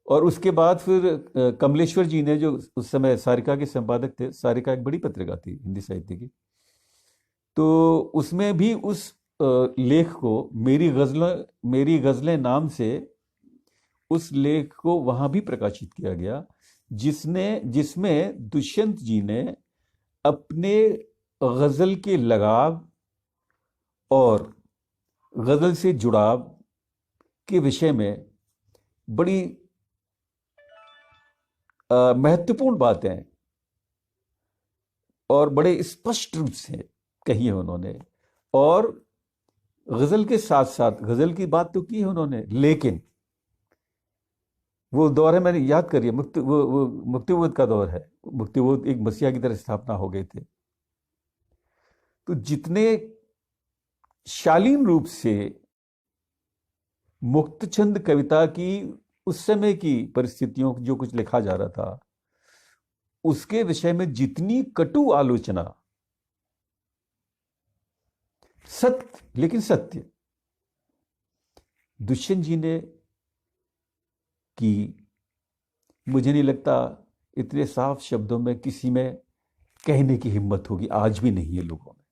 और उसके बाद फिर कमलेश्वर जी ने, जो उस समय सारिका के संपादक थे, सारिका एक बड़ी पत्रिका थी हिंदी साहित्य की, तो उसमें भी उस लेख को, मेरी गज़लें नाम से उस लेख को वहां भी प्रकाशित किया गया, जिसमें दुष्यंत जी ने अपने गजल के लगाव और गजल से जुड़ाव के विषय में बड़ी महत्वपूर्ण बातें और बड़े स्पष्ट रूप से कही है उन्होंने। और गजल के साथ साथ गजल की बात तो की है उन्होंने, लेकिन वो दौर है, मैंने याद करिए, वो मुक्तिबोध का दौर है, मुक्तिबोध एक मसीहा की तरह स्थापना हो गए थे। तो जितने शालीन रूप से मुक्तछंद कविता की उस समय की परिस्थितियों जो कुछ लिखा जा रहा था, उसके विषय में जितनी कटु आलोचना, सत्य लेकिन सत्य, दुष्यंत जी ने की, मुझे नहीं लगता इतने साफ शब्दों में किसी में कहने की हिम्मत होगी, आज भी नहीं है लोगों में।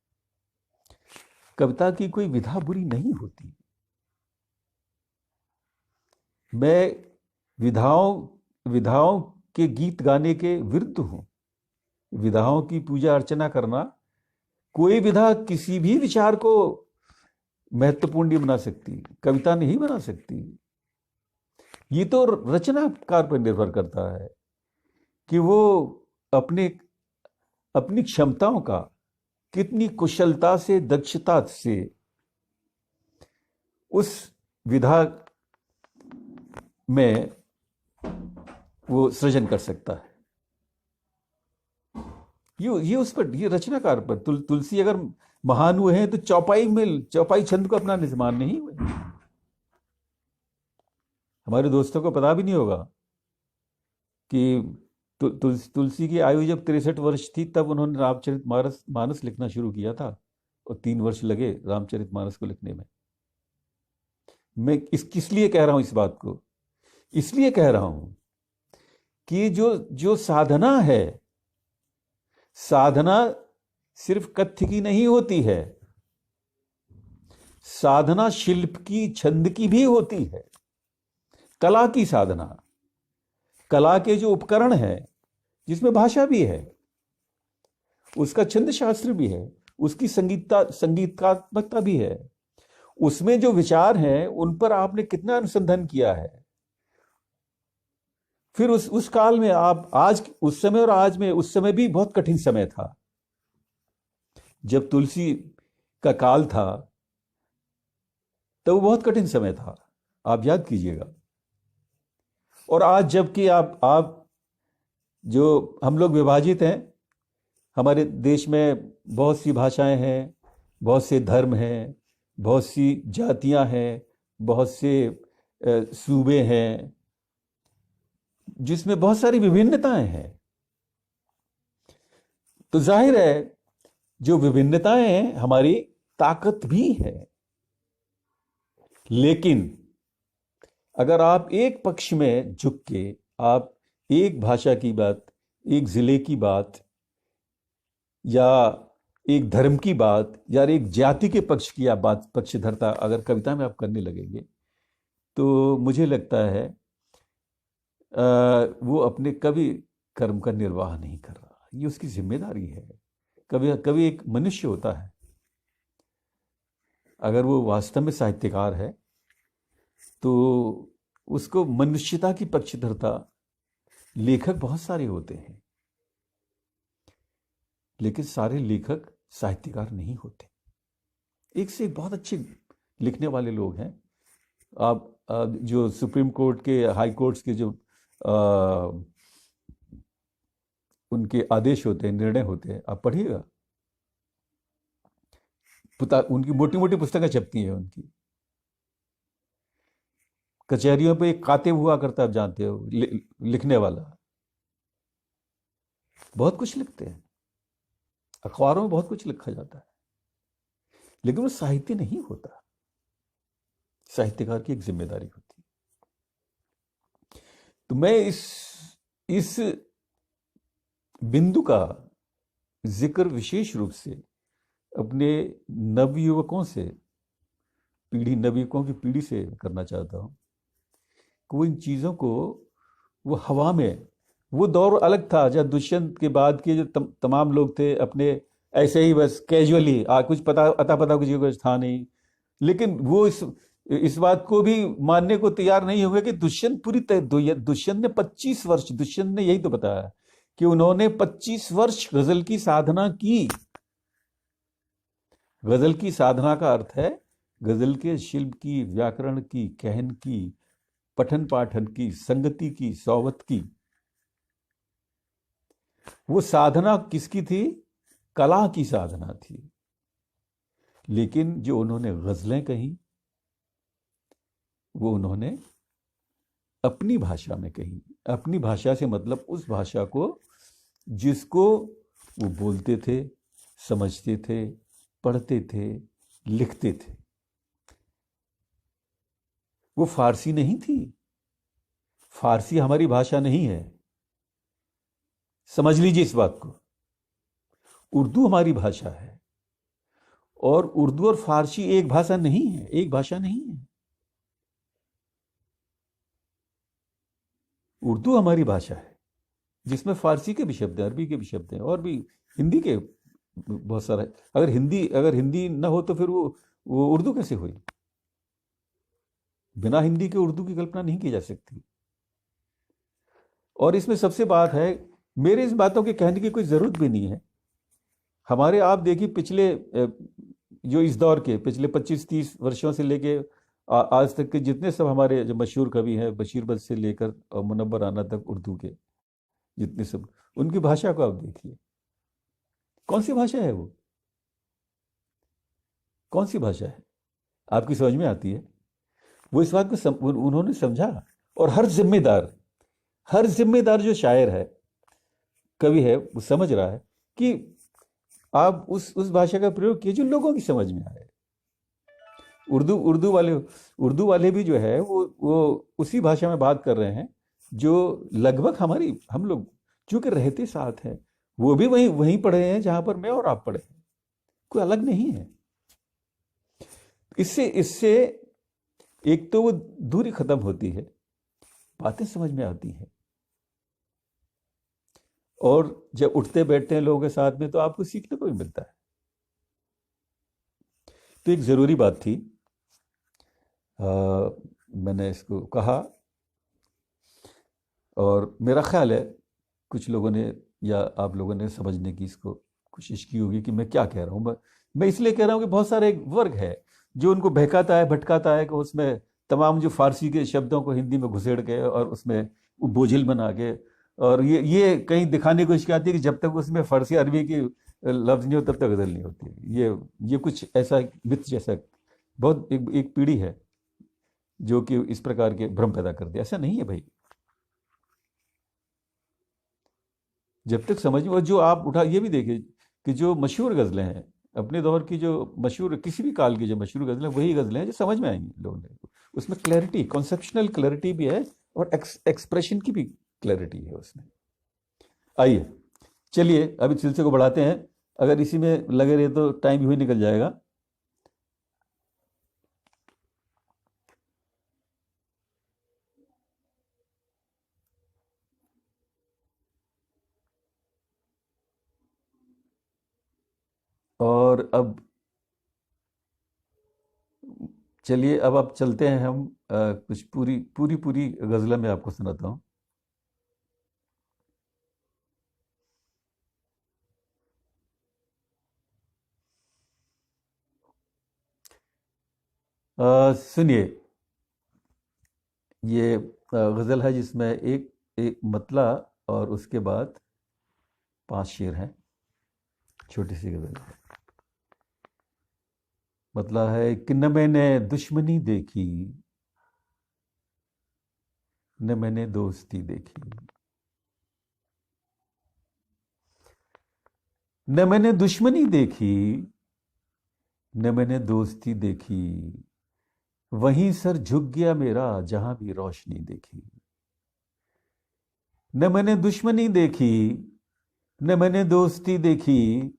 कविता की कोई विधा बुरी नहीं होती। मैं विधाओं के गीत गाने के विरुद्ध हूं। विधाओं की पूजा अर्चना करना, कोई विधा किसी भी विचार को महत्वपूर्ण नहीं बना सकती, कविता नहीं बना सकती। ये तो रचनाकार पर निर्भर करता है कि वो अपने अपनी क्षमताओं का कितनी कुशलता से, दक्षता से उस विधा में वो सृजन कर सकता है। ये उस पर, ये रचनाकार पर। तुलसी अगर महान हुए हैं तो चौपाई छंद को अपना निजमान नहीं हुए। हमारे दोस्तों को पता भी नहीं होगा कि तुलसी की आयु जब 63 वर्ष थी, तब उन्होंने रामचरित मानस लिखना शुरू किया था, और 3 वर्ष लगे रामचरित मानस को लिखने में। मैं किस लिए कह रहा हूं इस बात को? इसलिए कह रहा हूं कि जो साधना है, साधना सिर्फ कथ्य की नहीं होती है, साधना शिल्प की, छंद की भी होती है। कला की साधना, कला के जो उपकरण है, जिसमें भाषा भी है, उसका छंद शास्त्र भी है, उसकी संगीतात्मकता भी है, उसमें जो विचार हैं उन पर आपने कितना अनुसंधान किया है। फिर उस काल में आप, आज उस समय और आज में, उस समय भी बहुत कठिन समय था जब तुलसी का काल था, तो वो बहुत कठिन समय था, आप याद कीजिएगा। और आज जबकि आप जो हम लोग विभाजित हैं, हमारे देश में बहुत सी भाषाएं हैं, बहुत से धर्म हैं, बहुत सी जातियां हैं, बहुत से सूबे हैं, जिसमें बहुत सारी विभिन्नताएं हैं। तो जाहिर है जो विभिन्नताएं हैं हमारी ताकत भी है। लेकिन अगर आप एक पक्ष में झुक के, आप एक भाषा की बात, एक जिले की बात, या एक धर्म की बात, या एक जाति के पक्ष की आप बात, पक्षधरता अगर कविता में आप करने लगेंगे, तो मुझे लगता है वो अपने कवि कर्म का निर्वाह नहीं कर रहा। ये उसकी जिम्मेदारी है। कभी एक मनुष्य होता है, अगर वो वास्तव में साहित्यकार है, तो उसको मनुष्यता की पक्षधरता, लेखक बहुत सारे होते हैं, लेकिन सारे लेखक साहित्यकार नहीं होते। एक से एक बहुत अच्छे लिखने वाले लोग हैं। आप जो सुप्रीम कोर्ट के, हाई कोर्ट्स के जो उनके आदेश होते हैं, निर्णय होते हैं, आप पढ़िएगा, उनकी मोटी मोटी पुस्तकें छपती हैं उनकी। कचहरियों पे एक कातिब हुआ करता है, आप जानते हो, लिखने वाला। बहुत कुछ लिखते हैं, अखबारों में बहुत कुछ लिखा जाता है, लेकिन वो साहित्य नहीं होता। साहित्यकार की एक जिम्मेदारी होती है। तो मैं इस बिंदु का जिक्र विशेष रूप से अपने नवयुवकों से, नवयुवकों की पीढ़ी से करना चाहता हूँ कि वो इन चीज़ों को, वो हवा में, वो दौर अलग था जब दुष्यंत के बाद के जो तमाम लोग थे अपने ऐसे ही बस कैजुअली, कुछ पता अता पता कुछ था नहीं, लेकिन वो इस बात को भी मानने को तैयार नहीं हुए कि दुष्यंत दुष्यंत ने 25 वर्ष, दुष्यंत ने यही तो बताया कि उन्होंने 25 वर्ष गजल की साधना की। गजल की साधना का अर्थ है गजल के शिल्प की, व्याकरण की, कहन की, पठन पाठन की, संगति की, सोहबत की। वो साधना किसकी थी? कला की साधना थी। लेकिन जो उन्होंने गजलें कही वो उन्होंने अपनी भाषा में कही। अपनी भाषा से मतलब उस भाषा को जिसको वो बोलते थे, समझते थे, पढ़ते थे, लिखते थे। वो फारसी नहीं थी। फारसी हमारी भाषा नहीं है, समझ लीजिए इस बात को। उर्दू हमारी भाषा है, और उर्दू और फारसी एक भाषा नहीं है, एक भाषा नहीं है। उर्दू हमारी भाषा है जिसमें फारसी के भी शब्द हैं, अरबी के भी शब्द हैं, और भी हिंदी के बहुत सारा है। अगर हिंदी ना हो तो फिर वो उर्दू कैसे हुई? बिना हिंदी के उर्दू की कल्पना नहीं की जा सकती। और इसमें सबसे बात है, मेरे इस बातों के कहने की कोई ज़रूरत भी नहीं है। हमारे, आप देखिए, पिछले जो इस दौर के पिछले 25-30 वर्षों से लेके आज तक के जितने सब हमारे जो मशहूर कवि हैं, बशीर बद्र से लेकर और मुनव्वर राना तक, उर्दू के जितने सब, उनकी भाषा को आप देखिए, कौन सी भाषा है वो? कौन सी भाषा है आपकी समझ में आती है? वो इस बात को उन्होंने समझा। और हर जिम्मेदार जो शायर है, कवि है, वो समझ रहा है कि आप उस भाषा का प्रयोग कीजिए जो लोगों की समझ में आए। उर्दू उर्दू वाले भी जो है वो उसी भाषा में बात कर रहे हैं जो लगभग हम लोग चूंकि रहते साथ हैं, वो भी वहीं पढ़े हैं जहां पर मैं और आप पढ़े हैं, कोई अलग नहीं है। इससे एक तो वो दूरी खत्म होती है, बातें समझ में आती हैं, और जब उठते बैठते हैं लोगों के साथ में तो आपको सीखने को भी मिलता है। तो एक ज़रूरी बात थी, मैंने इसको कहा, और मेरा ख्याल है कुछ लोगों ने या आप लोगों ने समझने की इसको कोशिश की होगी कि मैं क्या कह रहा हूँ। मैं इसलिए कह रहा हूँ कि बहुत सारे वर्ग है जो उनको बहकाता है, भटकाता है कि उसमें तमाम जो फारसी के शब्दों को हिंदी में घुसेड़ के और उसमें वो बोझिल बना के, और ये कहीं दिखाने की कोशिश आती है कि जब तक उसमें फारसी अरबी की लफ्ज़ नहीं हो तब तक गज़ल नहीं होती। ये कुछ ऐसा मिथ जैसा बहुत एक पीढ़ी है जो कि इस प्रकार के भ्रम पैदा कर दिया। ऐसा नहीं है भाई। जब तक समझ में, और जो आप उठा ये भी देखिए कि जो मशहूर गज़लें हैं अपने दौर की, जो मशहूर किसी भी काल की जो मशहूर गज़लें, वही गज़लें हैं जो समझ में आएंगी लोगों ने। उसमें क्लैरिटी, कॉन्सेप्शनल क्लैरिटी भी है, और एक्सप्रेशन की भी क्लैरिटी है उसमें। आइए, चलिए अब इस सिलसिले को बढ़ाते हैं। अगर इसी में लगे रहे तो टाइम यूँ ही निकल जाएगा। और अब चलिए, अब आप चलते हैं हम कुछ पूरी पूरी पूरी गज़लें मैं आपको सुनाता हूँ। सुनिए, ये गज़ल है जिसमें एक एक मतला और उसके बाद 5 शेर हैं। छोटी सी गज़ल है। मतला है कि न मैंने दुश्मनी देखी, न मैंने दोस्ती देखी, न मैंने दुश्मनी देखी, न मैंने दोस्ती देखी, वहीं सर झुक गया मेरा जहां भी रोशनी देखी। न मैंने दुश्मनी देखी, न मैंने दोस्ती देखी,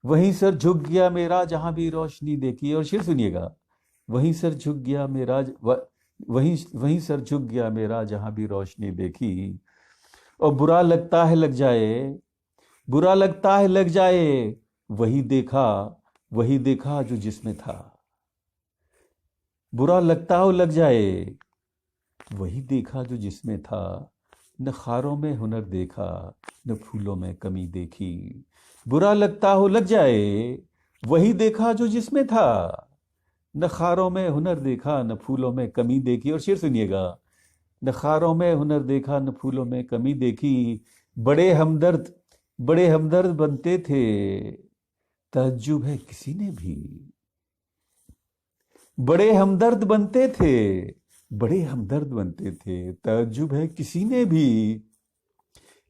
वहीं सर झुक गया मेरा जहां भी रोशनी देखी। और शेर सुनिएगा, वहीं सर झुक गया मेरा वहीं वहीं सर झुक गया मेरा जहां भी रोशनी देखी। और बुरा लगता है लग जाए, बुरा लगता है लग जाए, वही देखा, वही देखा जो जिसमें था। बुरा लगता हो लग जाए, वही देखा जो जिसमें था। न खारों में हुनर देखा, न फूलों में कमी देखी। बुरा लगता हो लग जाए, वही देखा जो जिसमें था। न खारों में हुनर देखा, न फूलों में कमी देखी। और शेर सुनिएगा, न खारों में हुनर देखा, न फूलों में कमी देखी। बड़े हमदर्द बनते थे, तअज्जुब है किसी ने भी। बड़े हमदर्द बनते थे, बड़े हमदर्द बनते थे, तअज्जुब है किसी ने भी।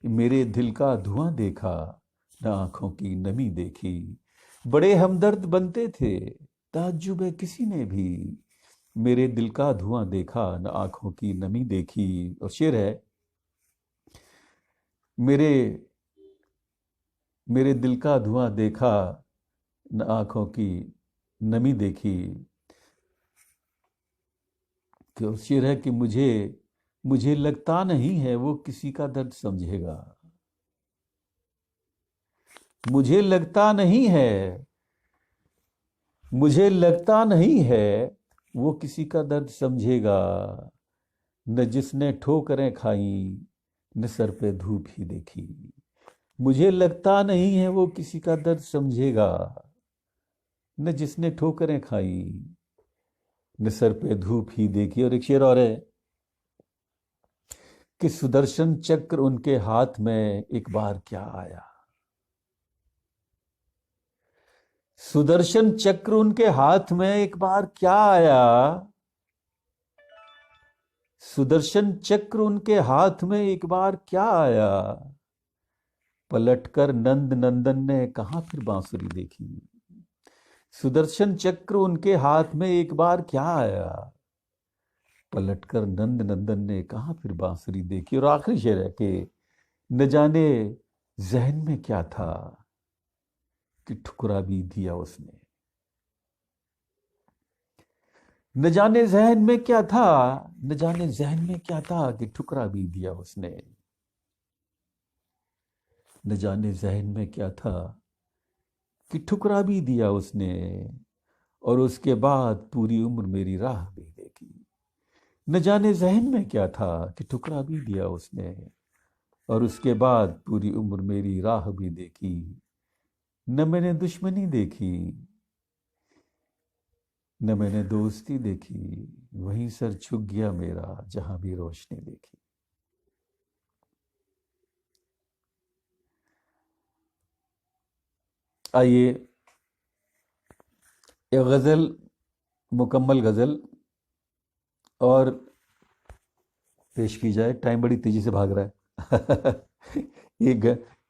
मेरे दिल का धुआं देखा, न आंखों की नमी देखी। बड़े हमदर्द बनते थे, तअज्जुब है किसी ने भी। मेरे दिल का धुआं देखा, न आंखों की नमी देखी। और शेर है, मेरे मेरे दिल का धुआं देखा, न आंखों की नमी देखी। तो शेर है कि मुझे लगता नहीं है वो किसी का दर्द समझेगा। मुझे लगता नहीं है, मुझे लगता नहीं है वो किसी का दर्द समझेगा। न जिसने ठोकरें खाई, न सर पे धूप ही देखी। मुझे लगता नहीं है वो किसी का दर्द समझेगा। न जिसने ठोकरें खाई, न सर पे धूप ही देखी। और एक शेर और है कि सुदर्शन चक्र उनके हाथ में एक बार क्या आया। सुदर्शन चक्र उनके हाथ में एक बार क्या आया। सुदर्शन चक्र उनके हाथ में एक बार क्या आया। पलटकर नंद नंदन ने कहां फिर बांसुरी देखी। सुदर्शन चक्र उनके हाथ में एक बार क्या आया। पलटकर नंद नंदन ने कहां फिर बांसुरी देखी। और आखिरी शेर है कि न जाने जहन में क्या था कि ठुकरा भी दिया उसने। न जाने जहन में क्या था, न जाने जहन में क्या था कि ठुकरा भी दिया उसने। न जाने जहन में क्या था कि ठुकरा भी दिया उसने। और उसके बाद पूरी उम्र मेरी राह भी देखी। न जाने जहन में क्या था कि ठुकरा भी दिया उसने। और उसके बाद पूरी उम्र मेरी राह भी देखी। न मैंने दुश्मनी देखी, न मैंने दोस्ती देखी, वहीं सर झुक गया मेरा जहां भी रोशनी देखी। आइए एक गजल, मुकम्मल गजल और पेश की जाए। टाइम बड़ी तेजी से भाग रहा है।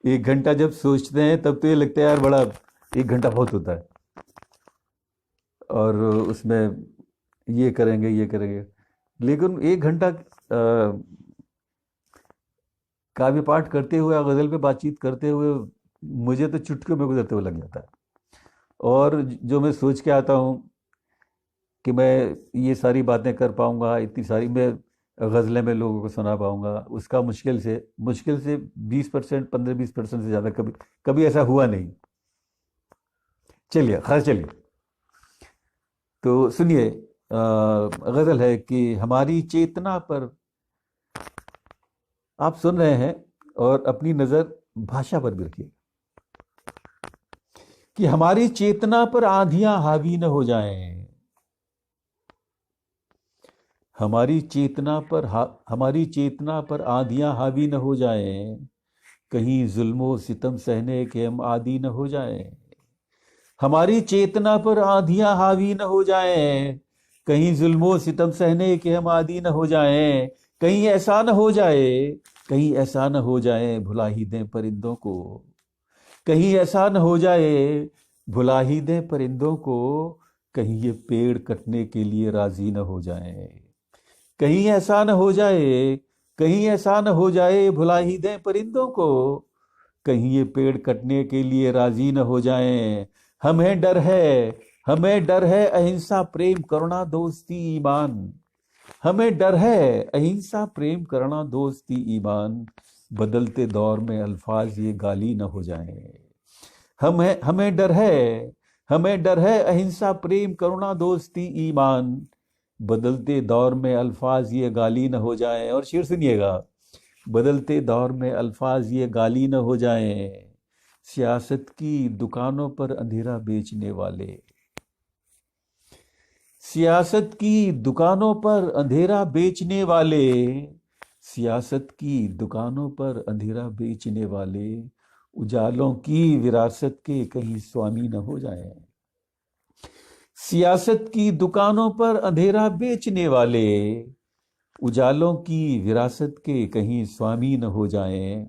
एक घंटा जब सोचते हैं तब तो ये लगता है यार बड़ा, एक घंटा बहुत होता है। और उसमें ये करेंगे, लेकिन एक घंटा काव्य पाठ करते हुए या गजल पे बातचीत करते हुए मुझे तो चुटकियों में गुजरते हुए लग जाता है। और जो मैं सोच के आता हूँ कि मैं ये सारी बातें कर पाऊंगा, इतनी सारी मैं गज़लें में लोगों को सुना पाऊंगा, उसका मुश्किल से 20%, 15-20% से ज़्यादा कभी कभी ऐसा हुआ नहीं। चलिए खैर, चलिए तो सुनिए। गज़ल है कि हमारी चेतना पर, आप सुन रहे हैं और अपनी नज़र भाषा पर भी रखिए, कि हमारी चेतना पर आंधियां हावी न हो जाएं। हमारी चेतना पर आंधियां हावी न हो जाएं। कहीं जुल्मो सितम सहने के हम आदी न हो जाएं। हमारी चेतना पर आंधियां हावी न हो जाएं। कहीं जुल्मो सितम सहने के हम आदी न हो जाएं। कहीं ऐसा न हो जाए, कहीं ऐसा न हो जाए भुला ही दें परिंदों को, कहीं ऐसा न हो जाए भुला ही दें परिंदों को, कहीं ये पेड़ कटने के लिए राजी न हो जाए, कहीं ऐसा न हो जाए, कहीं ऐसा न हो जाए भुला ही दें परिंदों को, कहीं ये पेड़ कटने के लिए राजी न हो जाएं। हमें डर है, हमें डर है अहिंसा प्रेम करुणा दोस्ती ईमान, हमें डर है अहिंसा प्रेम करुणा दोस्ती ईमान, बदलते दौर में अल्फाज ये गाली न हो जाएं। हमें डर है, हमें डर है अहिंसा प्रेम करुणा दोस्ती ईमान, बदलते दौर में अल्फाज ये गाली न हो जाएं। और शेर सुनिएगा, बदलते दौर में अल्फाज ये गाली न हो जाएं। सियासत की दुकानों पर अंधेरा बेचने वाले, सियासत की दुकानों पर अंधेरा बेचने वाले, सियासत की दुकानों पर अंधेरा बेचने वाले, उजालों की विरासत के कहीं स्वामी न हो जाएं। सियासत की दुकानों पर अंधेरा बेचने वाले, उजालों की विरासत के कहीं स्वामी न हो जाएं।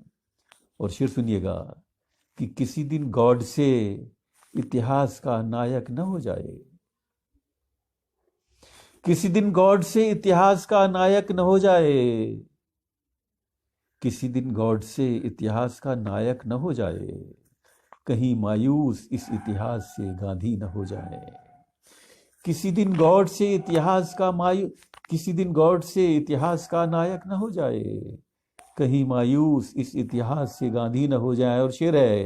और शेर सुनिएगा कि किसी दिन गॉड से इतिहास का नायक न हो जाए, किसी दिन गॉड से इतिहास का नायक न हो जाए, किसी दिन गॉड से इतिहास का नायक न हो जाए, कहीं मायूस इस इतिहास से गांधी न हो जाए। किसी दिन गॉड से इतिहास का किसी दिन गॉड से इतिहास का नायक न हो जाए, कहीं मायूस इस इतिहास से गांधी न हो जाए। और शेर है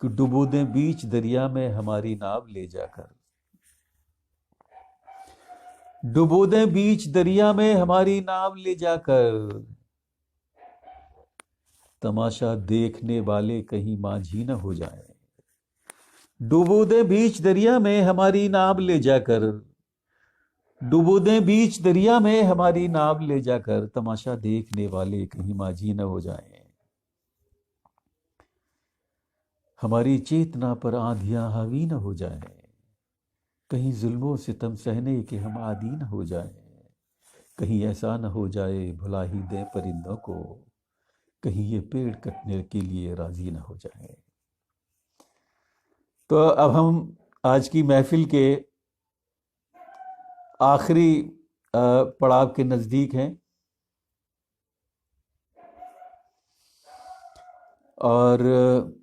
कि डुबो दें बीच दरिया में हमारी नाव ले जाकर, डुबो दें बीच दरिया में हमारी नाव ले जाकर, तमाशा देखने वाले कहीं माझी न हो जाए। डुबो दें बीच दरिया में हमारी नाव ले जाकर, डुबो दें बीच दरिया में हमारी नाव ले जाकर, तमाशा देखने वाले कहीं माझी न हो जाएं। हमारी चेतना पर आंधियां हावी न हो जाएं, कहीं जुल्मों सितम सहने के हम आदी न हो जाएं। कहीं ऐसा न हो जाए भुला ही दें परिंदों को, कहीं ये पेड़ कटने के लिए राजी न हो जाएं। तो अब हम आज की महफिल के आखिरी पड़ाव के नज़दीक हैं, और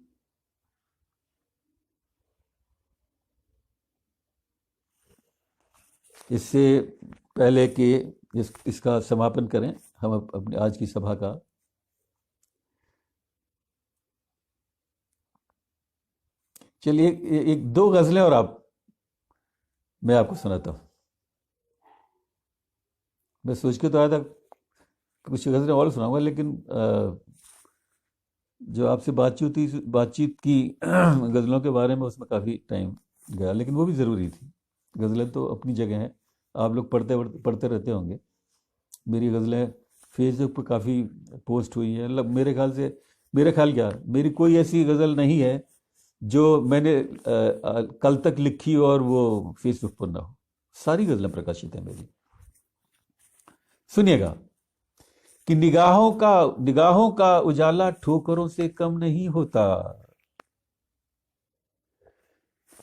इससे पहले कि इसका समापन करें हम अपने आज की सभा का, चलिए एक दो गज़लें और मैं आपको सुनाता हूँ। मैं सोच के तो आया था कुछ गज़लें और सुनाऊंगा, लेकिन जो आपसे बातचीत की गज़लों के बारे में, उसमें काफ़ी टाइम गया, लेकिन वो भी ज़रूरी थी। गज़लें तो अपनी जगह हैं, आप लोग पढ़ते रहते होंगे। मेरी गज़लें फेसबुक पर काफ़ी पोस्ट हुई हैं। मेरे ख्याल क्या, मेरी कोई ऐसी गज़ल नहीं है जो मैंने कल तक लिखी और वो फेसबुक पर ना हो। सारी गज़लें प्रकाशित हैं मेरी। सुनिएगा कि निगाहों का उजाला ठोकरों से कम नहीं होता,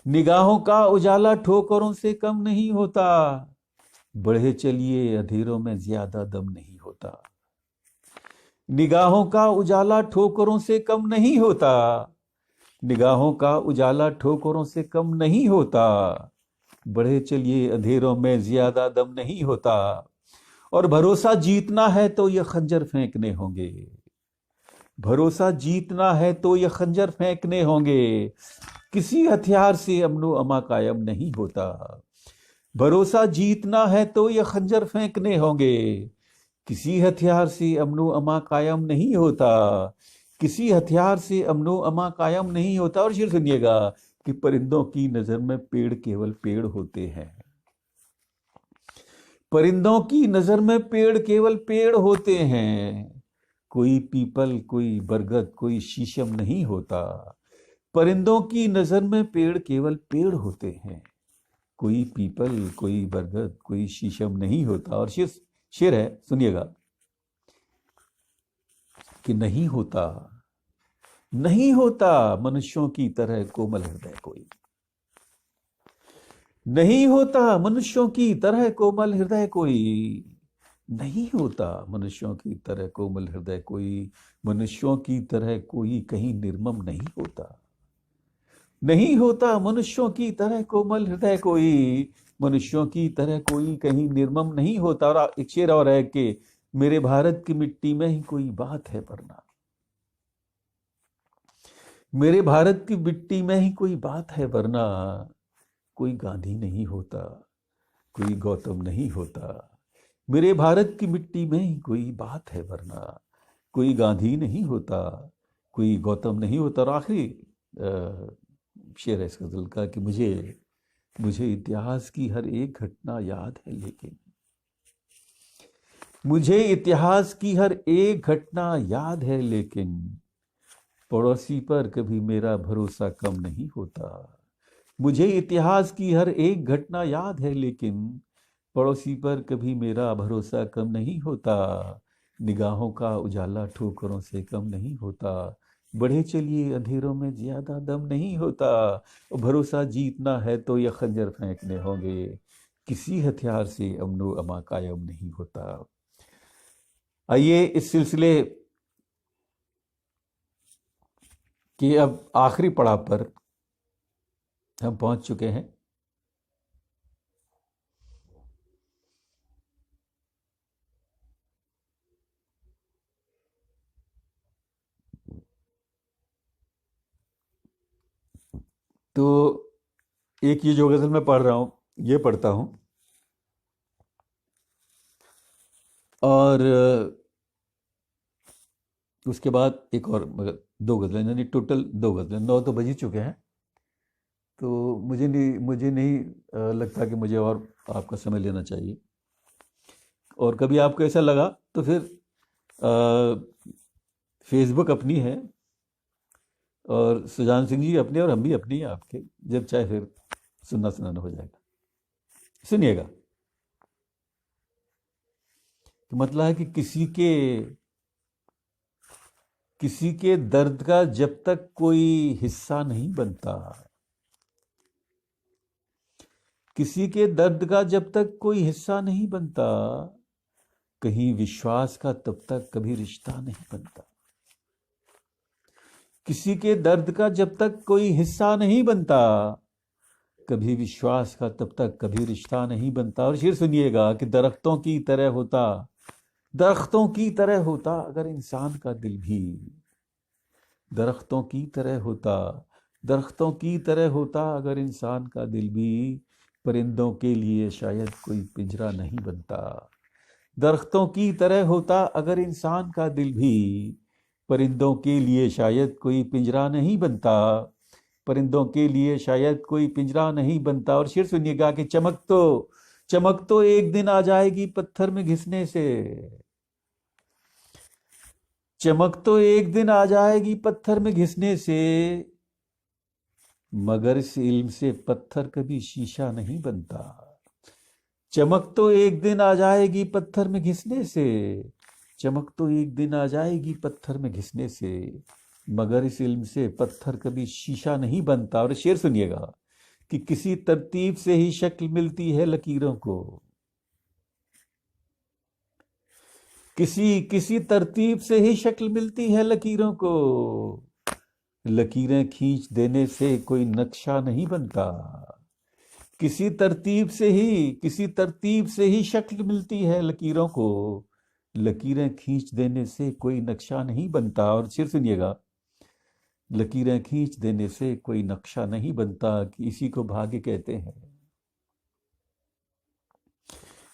निगाहों का उजाला ठोकरों से कम नहीं होता, बढ़े चलिए अंधेरों में ज्यादा दम नहीं होता। निगाहों का उजाला ठोकरों से कम नहीं होता, निगाहों का उजाला ठोकरों से कम नहीं होता, बढ़े चलिए अंधेरों में ज्यादा दम नहीं होता। और भरोसा जीतना है तो ये खंजर फेंकने होंगे, भरोसा जीतना है तो ये खंजर फेंकने होंगे, किसी हथियार से अमनो अमा कायम नहीं होता। भरोसा जीतना है तो ये खंजर फेंकने होंगे, किसी हथियार से अमनो अमा कायम नहीं होता, किसी हथियार से अमनो अमा कायम नहीं होता। और शेर सुनिएगा कि परिंदों की नजर में पेड़ केवल पेड़ होते हैं, परिंदों की नजर में पेड़ केवल पेड़ होते हैं, कोई पीपल कोई बरगद कोई शीशम नहीं होता। परिंदों की नजर में पेड़ केवल पेड़ होते हैं, कोई पीपल कोई बरगद कोई शीशम नहीं होता। और शेर है, सुनिएगा कि नहीं होता, नहीं होता मनुष्यों की तरह कोमल हृदय कोई, नहीं होता मनुष्यों की तरह कोमल हृदय कोई, नहीं होता मनुष्यों की तरह कोमल हृदय कोई, मनुष्यों की तरह कोई कहीं निर्मम नहीं होता, नहीं होता मनुष्यों की तरह कोमल हृदय कोई, मनुष्यों की तरह कोई कहीं निर्मम नहीं होता। और एक शेर और है कि मेरे भारत की मिट्टी में ही कोई बात है वरना, मेरे भारत की मिट्टी में ही कोई बात है वरना, कोई गांधी नहीं होता, कोई गौतम नहीं होता, मेरे भारत की मिट्टी में ही कोई बात है वरना, कोई गांधी नहीं होता, कोई गौतम नहीं होता। और आखिरी शेर है इस गजल का कि मुझे मुझे इतिहास की हर एक घटना याद है लेकिन, मुझे इतिहास की हर एक घटना याद है लेकिन, पड़ोसी पर कभी मेरा भरोसा कम नहीं होता, मुझे इतिहास की हर एक घटना याद है लेकिन, पड़ोसी पर कभी मेरा भरोसा कम नहीं होता, निगाहों का उजाला ठोकरों से कम नहीं होता, बढ़े चलिए अंधेरों में ज्यादा दम नहीं होता, भरोसा जीतना है तो ये खंजर फेंकने होंगे, किसी हथियार से अमनो अमा कायम नहीं होता। आइए इस सिलसिले के अब आखिरी पड़ाव पर हम पहुंच चुके हैं। तो एक ये जो गजल मैं पढ़ रहा हूं ये पढ़ता हूं, और उसके बाद एक और, मगर दो गजलें, यानी टोटल दो गजलें, 9 तो बज ही चुके हैं। तो मुझे नहीं लगता कि मुझे और आपका समय लेना चाहिए। और कभी आपको ऐसा लगा तो फिर फेसबुक अपनी है और सुजान सिंह जी अपने और हम भी अपनी है आपके, जब चाहे फिर सुनना सुनाना हो जाएगा। सुनिएगा, तो मतलब है कि किसी के दर्द का जब तक कोई हिस्सा नहीं बनता, किसी के दर्द का जब तक कोई हिस्सा नहीं बनता, कहीं विश्वास का तब तक कभी रिश्ता नहीं बनता, किसी के दर्द का जब तक कोई हिस्सा नहीं बनता, कभी विश्वास का तब तक कभी रिश्ता नहीं बनता। और शेर सुनिएगा कि दरख्तों की तरह होता, दरख्तों की तरह होता अगर इंसान का दिल भी, दरख्तों की तरह होता, दरख्तों की तरह होता अगर इंसान का दिल भी, परिंदों के लिए शायद कोई पिंजरा नहीं बनता, दरख्तों की तरह होता अगर इंसान का दिल भी, परिंदों के लिए शायद कोई पिंजरा नहीं बनता, परिंदों के लिए शायद कोई पिंजरा नहीं बनता। और शेर सुनिएगा कि चमक तो एक दिन आ जाएगी पत्थर में घिसने से, चमक तो एक दिन आ जाएगी पत्थर में घिसने से, मगर इस इल्म से पत्थर कभी शीशा नहीं बनता, चमक तो एक दिन आ जाएगी पत्थर में घिसने से, चमक तो एक दिन आ जाएगी पत्थर में घिसने से, मगर इस इल्म से पत्थर कभी शीशा नहीं बनता। और शेर सुनिएगा कि किसी तरतीब से ही शक्ल मिलती है लकीरों को, किसी तरतीब से ही शक्ल मिलती है लकीरों को, लकीरें खींच देने से कोई नक्शा नहीं बनता, किसी तरतीब से ही शक्ल मिलती है लकीरों को, लकीरें खींच देने से कोई नक्शा नहीं बनता। और शेर सुनिएगा, लकीरें खींच देने से कोई नक्शा नहीं बनता, कि इसी को भाग्य कहते हैं,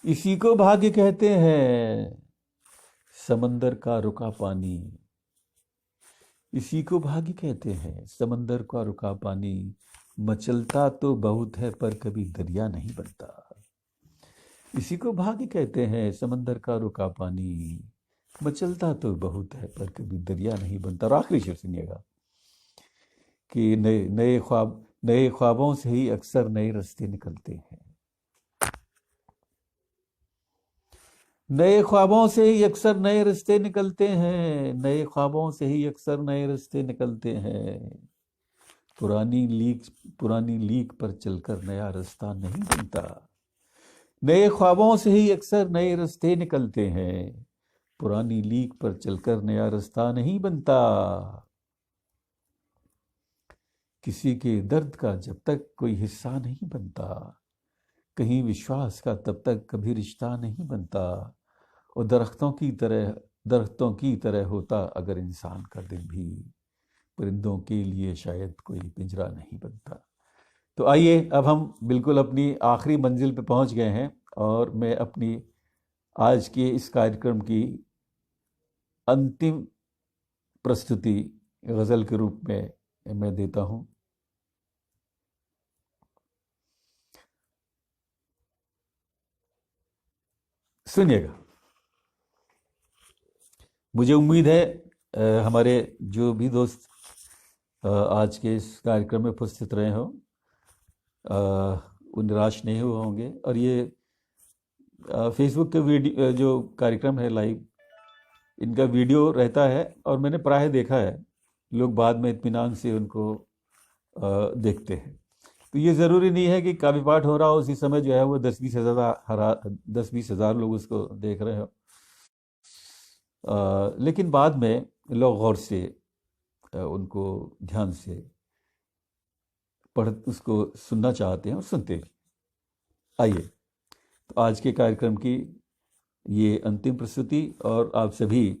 इसी को भाग्य कहते हैं, समंदर का रुका पानी, इसी को भाग्य कहते हैं, समंदर का रुका पानी, मचलता तो बहुत है पर कभी दरिया नहीं बनता, इसी को भाग्य कहते हैं, समंदर का रुका पानी, मचलता तो बहुत है पर कभी दरिया नहीं बनता। और आखिरी शेर सुनिएगा कि नए ख्वाबों से ही अक्सर नए रास्ते निकलते हैं, नए ख्वाबों से ही अक्सर नए रिश्ते निकलते हैं, नए ख्वाबों से ही अक्सर नए रिश्ते निकलते हैं। पुरानी लीक पुरानी लीक पर चलकर नया रास्ता नहीं बनता। नए ख्वाबों से ही अक्सर नए रास्ते निकलते हैं, पुरानी लीक पर चलकर नया रास्ता नहीं बनता। किसी के दर्द का जब तक कोई हिस्सा नहीं बनता, कहीं विश्वास का तब तक कभी रिश्ता नहीं बनता। और दरख्तों की तरह होता अगर इंसान का दिल भी, परिंदों के लिए शायद कोई पिंजरा नहीं बनता। तो आइए अब हम बिल्कुल अपनी आखिरी मंजिल पे पहुंच गए हैं, और मैं अपनी आज के इस कार्यक्रम की अंतिम प्रस्तुति गज़ल के रूप में मैं देता हूं। सुनिएगा। मुझे उम्मीद है हमारे जो भी दोस्त आज के इस कार्यक्रम में उपस्थित रहे हों वो निराश नहीं हुए होंगे। और ये फेसबुक के वीडियो जो कार्यक्रम है लाइव, इनका वीडियो रहता है, और मैंने प्राय देखा है लोग बाद में इत्मीनान से उनको देखते हैं। तो ये ज़रूरी नहीं है कि काव्य पाठ हो रहा हो उसी समय जो है वो 10-20 हज़ार लोग उसको देख रहे हो, लेकिन बाद में लोग गौर से उनको ध्यान से पढ़ उसको सुनना चाहते हैं और सुनते हैं। आइए तो आज के कार्यक्रम की ये अंतिम प्रस्तुति, और आप सभी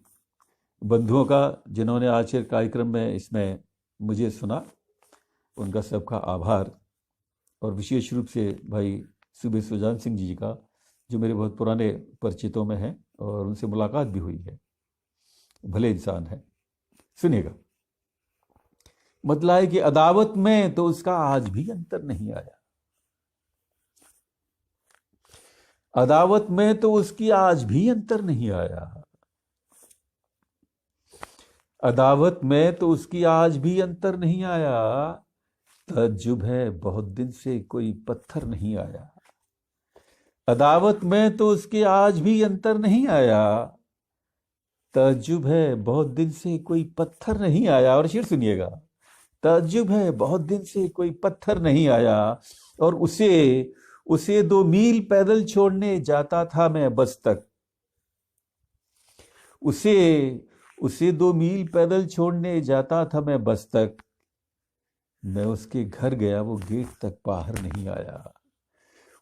बंधुओं का जिन्होंने आज के कार्यक्रम में इसमें मुझे सुना, उनका सबका आभार। और विशेष रूप से भाई सुबह सुजान सिंह जी का, जो मेरे बहुत पुराने परिचितों में हैं और उनसे मुलाकात भी हुई है, भले इंसान है। सुनिएगा। मतलब है कि अदावत में तो उसका आज भी अंतर नहीं आया, अदावत में तो उसकी आज भी अंतर नहीं आया, अदावत में तो उसकी आज भी अंतर नहीं आया। तज्जुब है बहुत दिन से कोई पत्थर नहीं आया, अदावत में तो उसके आज भी अंतर नहीं आया। तज्जुब है बहुत दिन से कोई पत्थर नहीं आया। और शेर सुनिएगा। तज्जुब है बहुत दिन से कोई पत्थर नहीं आया, और उसे 2 मील पैदल छोड़ने जाता था मैं बस तक। उसे 2 मील पैदल छोड़ने जाता था मैं बस तक। मैं उसके घर गया वो गेट तक बाहर नहीं आया।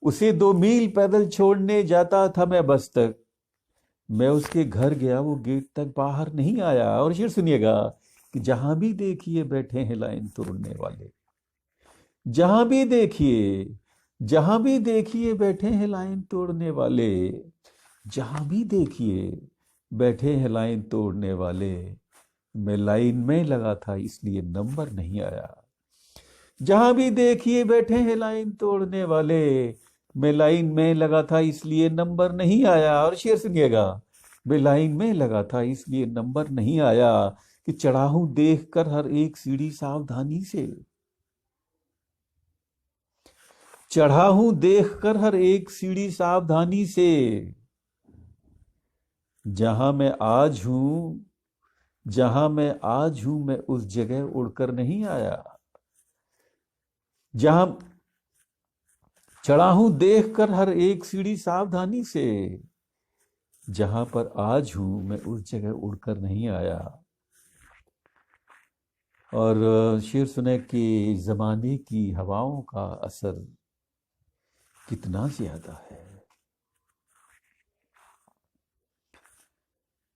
उसे 2 मील पैदल छोड़ने जाता था मैं बस तक। मैं उसके घर गया वो गेट तक बाहर नहीं आया। और शेर सुनिएगा कि जहां भी देखिए बैठे हैं लाइन तोड़ने वाले, जहां भी देखिए बैठे हैं लाइन तोड़ने वाले, जहां भी देखिए बैठे हैं लाइन तोड़ने वाले। मैं लाइन में लगा था इसलिए नंबर नहीं आया। जहां भी देखिए बैठे हैं लाइन तोड़ने वाले, मैं लाइन में लगा था इसलिए नंबर नहीं आया। और शेर सुनिएगा। मैं लाइन में लगा था इसलिए नंबर नहीं आया, कि चढ़ा हूं देख कर हर एक सीढ़ी सावधानी से, चढ़ा हूं देख कर हर एक सीढ़ी सावधानी से। जहां मैं आज हूं मैं उस जगह उड़कर नहीं आया। जहां चढ़ा हूं देख कर हर एक सीढ़ी सावधानी से, जहां पर आज हूं मैं उस जगह उड़कर नहीं आया। और शेर सुने कि जमाने की हवाओं का असर कितना ज्यादा है,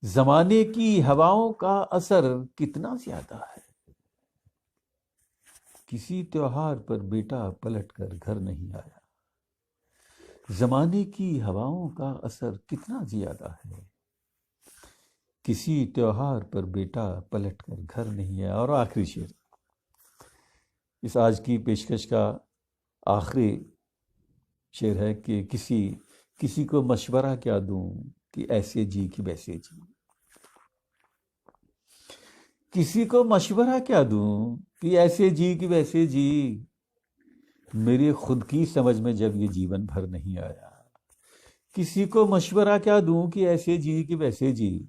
जमाने की हवाओं का असर कितना ज्यादा है। किसी त्योहार पर बेटा पलटकर घर नहीं आया। जमाने की हवाओं का असर कितना ज्यादा है, किसी त्योहार पर बेटा पलटकर घर नहीं आया। और आखिरी शेर, इस आज की पेशकश का आखिरी शेर है कि किसी को मशवरा क्या दूं कि ऐसे जी कि वैसे जी। किसी को मशवरा क्या दूं कि ऐसे जी कि वैसे जी। मेरे खुद की समझ में जब ये जीवन भर नहीं आया, किसी को मशवरा क्या दूं कि ऐसे जी कि वैसे जी,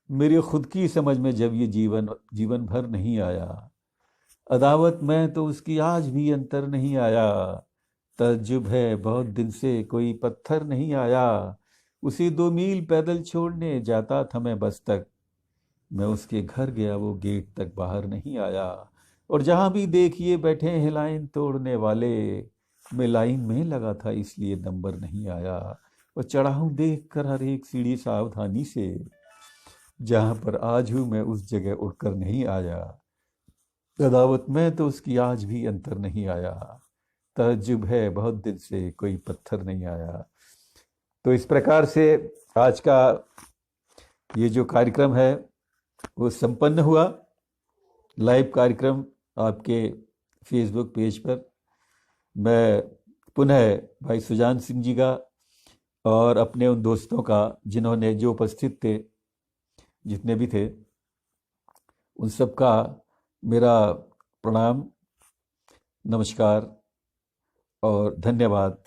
मेरी खुद की समझ में जब ये जीवन जीवन भर नहीं आया, अदावत में तो उसकी आज भी अंतर नहीं आया। तज्जुब है बहुत दिन से कोई पत्थर नहीं आया, उसे 2 मील पैदल छोड़ने जाता था मैं बस तक, मैं उसके घर गया वो गेट तक बाहर नहीं आया। और जहां भी देखिए बैठे हैं लाइन तोड़ने वाले, मैं लाइन में लगा था इसलिए नंबर नहीं आया। और चढ़ा हूं देख कर हर एक सीढ़ी सावधानी से, जहां पर आज हूं मैं उस जगह उड़कर नहीं आया, अदावत में तो उसकी आज भी अंतर नहीं आया। तजुब है बहुत दिन से कोई पत्थर नहीं आया। तो इस प्रकार से आज का ये जो कार्यक्रम है वो संपन्न हुआ। लाइव कार्यक्रम आपके फेसबुक पेज पर। मैं पुनः भाई सुजान सिंह जी का और अपने उन दोस्तों का जिन्होंने जो उपस्थित थे, जितने भी थे, उन सब का मेरा प्रणाम, नमस्कार और धन्यवाद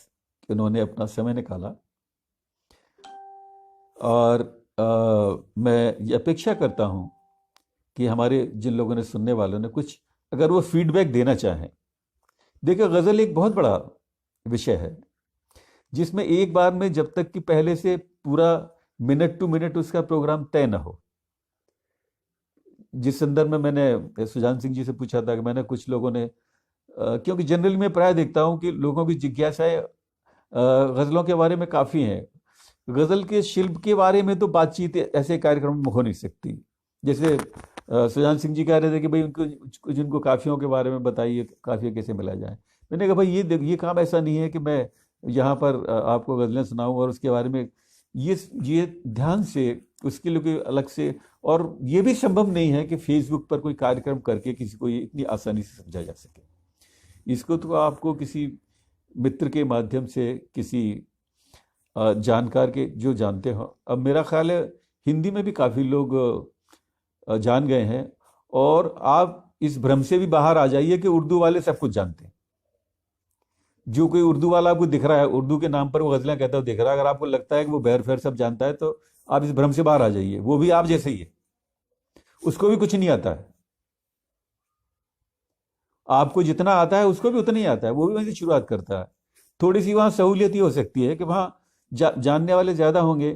कि उन्होंने अपना समय निकाला। और मैं ये अपेक्षा करता हूँ कि हमारे जिन लोगों ने, सुनने वालों ने, कुछ अगर वो फीडबैक देना चाहें। देखिए, गज़ल एक बहुत बड़ा विषय है जिसमें एक बार में, जब तक कि पहले से पूरा मिनट टू मिनट उसका प्रोग्राम तय न हो। जिस संदर्भ में मैंने सुजान सिंह जी से पूछा था कि मैंने कुछ लोगों ने, क्योंकि जनरली मैं प्राय देखता हूँ कि लोगों की जिज्ञासाएं गज़लों के बारे में काफ़ी हैं, गज़ल के शिल्प के बारे में तो बातचीत ऐसे कार्यक्रम में हो नहीं सकती। जैसे सुजान सिंह जी कह रहे थे कि भाई उनको कुछ, उनको काफ़ियों के बारे में बताइए, काफ़िया कैसे मिला जाए। मैंने कहा भाई ये काम ऐसा नहीं है कि मैं यहाँ पर आपको गज़लें सुनाऊँ और उसके बारे में ये ध्यान से उसके लिए कोई अलग से, और ये भी संभव नहीं है कि फेसबुक पर कोई कार्यक्रम करके किसी को ये इतनी आसानी से समझा जा सके। इसको तो आपको किसी मित्र के माध्यम से, किसी जानकार के जो जानते हो, अब मेरा ख्याल है हिंदी में भी काफ़ी लोग जान गए हैं। और आप इस भ्रम से भी बाहर आ जाइए कि उर्दू वाले सब कुछ जानते हैं। जो कोई उर्दू वाला आपको दिख रहा है, उर्दू के नाम पर वो गज़लें कहता है दिख रहा है, अगर आपको लगता है कि वो बैर फैर सब जानता है, तो आप इस भ्रम से बाहर आ जाइए। वो भी आप जैसे ही है, उसको भी कुछ नहीं आता है। आपको जितना आता है उसको भी उतना ही आता है, वो भी वहीं से शुरुआत करता है। थोड़ी सी वहाँ सहूलियत ही हो सकती है कि वहाँ जानने वाले ज़्यादा होंगे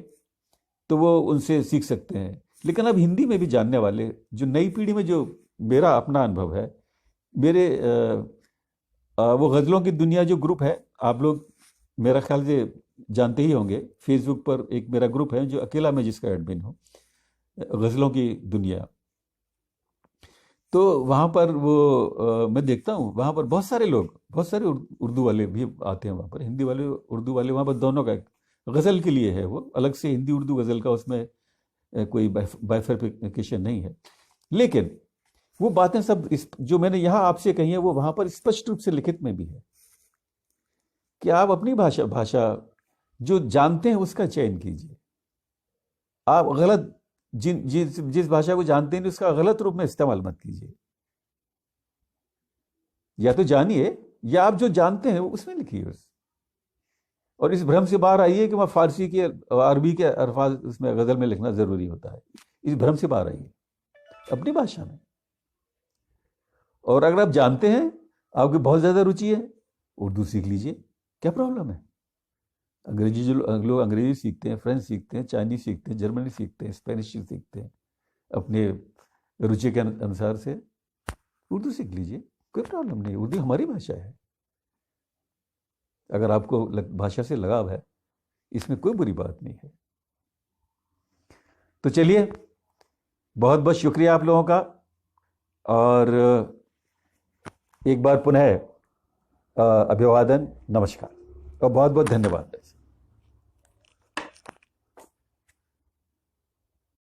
तो वो उनसे सीख सकते हैं। लेकिन अब हिंदी में भी जानने वाले, जो नई पीढ़ी में, जो मेरा अपना अनुभव है, मेरे वो गज़लों की दुनिया जो ग्रुप है, आप लोग मेरा ख्याल से जानते ही होंगे। फेसबुक पर एक मेरा ग्रुप है जो अकेला मैं जिसका एडमिन हूँ, गज़लों की दुनिया। तो वहाँ पर वो मैं देखता हूँ, वहाँ पर बहुत सारे लोग, बहुत सारे उर्दू वाले भी आते हैं वहाँ पर, हिंदी वाले उर्दू वाले, वहाँ पर दोनों का गज़ल के लिए है वो अलग से, हिंदी उर्दू गज़ल का उसमें कोई बाइफरकेशन नहीं है। लेकिन वो बातें सब जो मैंने यहाँ आपसे कही है, वो वहाँ पर स्पष्ट रूप से लिखित में भी है कि आप अपनी भाषा जो जानते हैं उसका चयन कीजिए। आप गलत जिस भाषा को जानते हैं उसका गलत रूप में इस्तेमाल मत कीजिए। या तो जानिए, या आप जो जानते हैं उसमें लिखिए। और इस भ्रम से बाहर आइए कि वह फारसी के, अरबी के अल्फाज उसमें गज़ल में लिखना ज़रूरी होता है। इस भ्रम से बाहर आइए अपनी भाषा में। और अगर आप जानते हैं, आपकी बहुत ज़्यादा रुचि है, उर्दू सीख लीजिए, क्या प्रॉब्लम है। अंग्रेजी, जो लोग अंग्रेजी सीखते हैं, फ्रेंच सीखते हैं, चाइनीज सीखते हैं, जर्मनी सीखते हैं, स्पेनिश सीखते हैं, अपने रुचि के अनुसार से उर्दू सीख लीजिए, कोई प्रॉब्लम नहीं। उर्दू हमारी भाषा है। अगर आपको भाषा से लगाव है, इसमें कोई बुरी बात नहीं है। तो चलिए, बहुत बहुत शुक्रिया आप लोगों का, और एक बार पुनः अभिवादन, नमस्कार और बहुत बहुत धन्यवाद।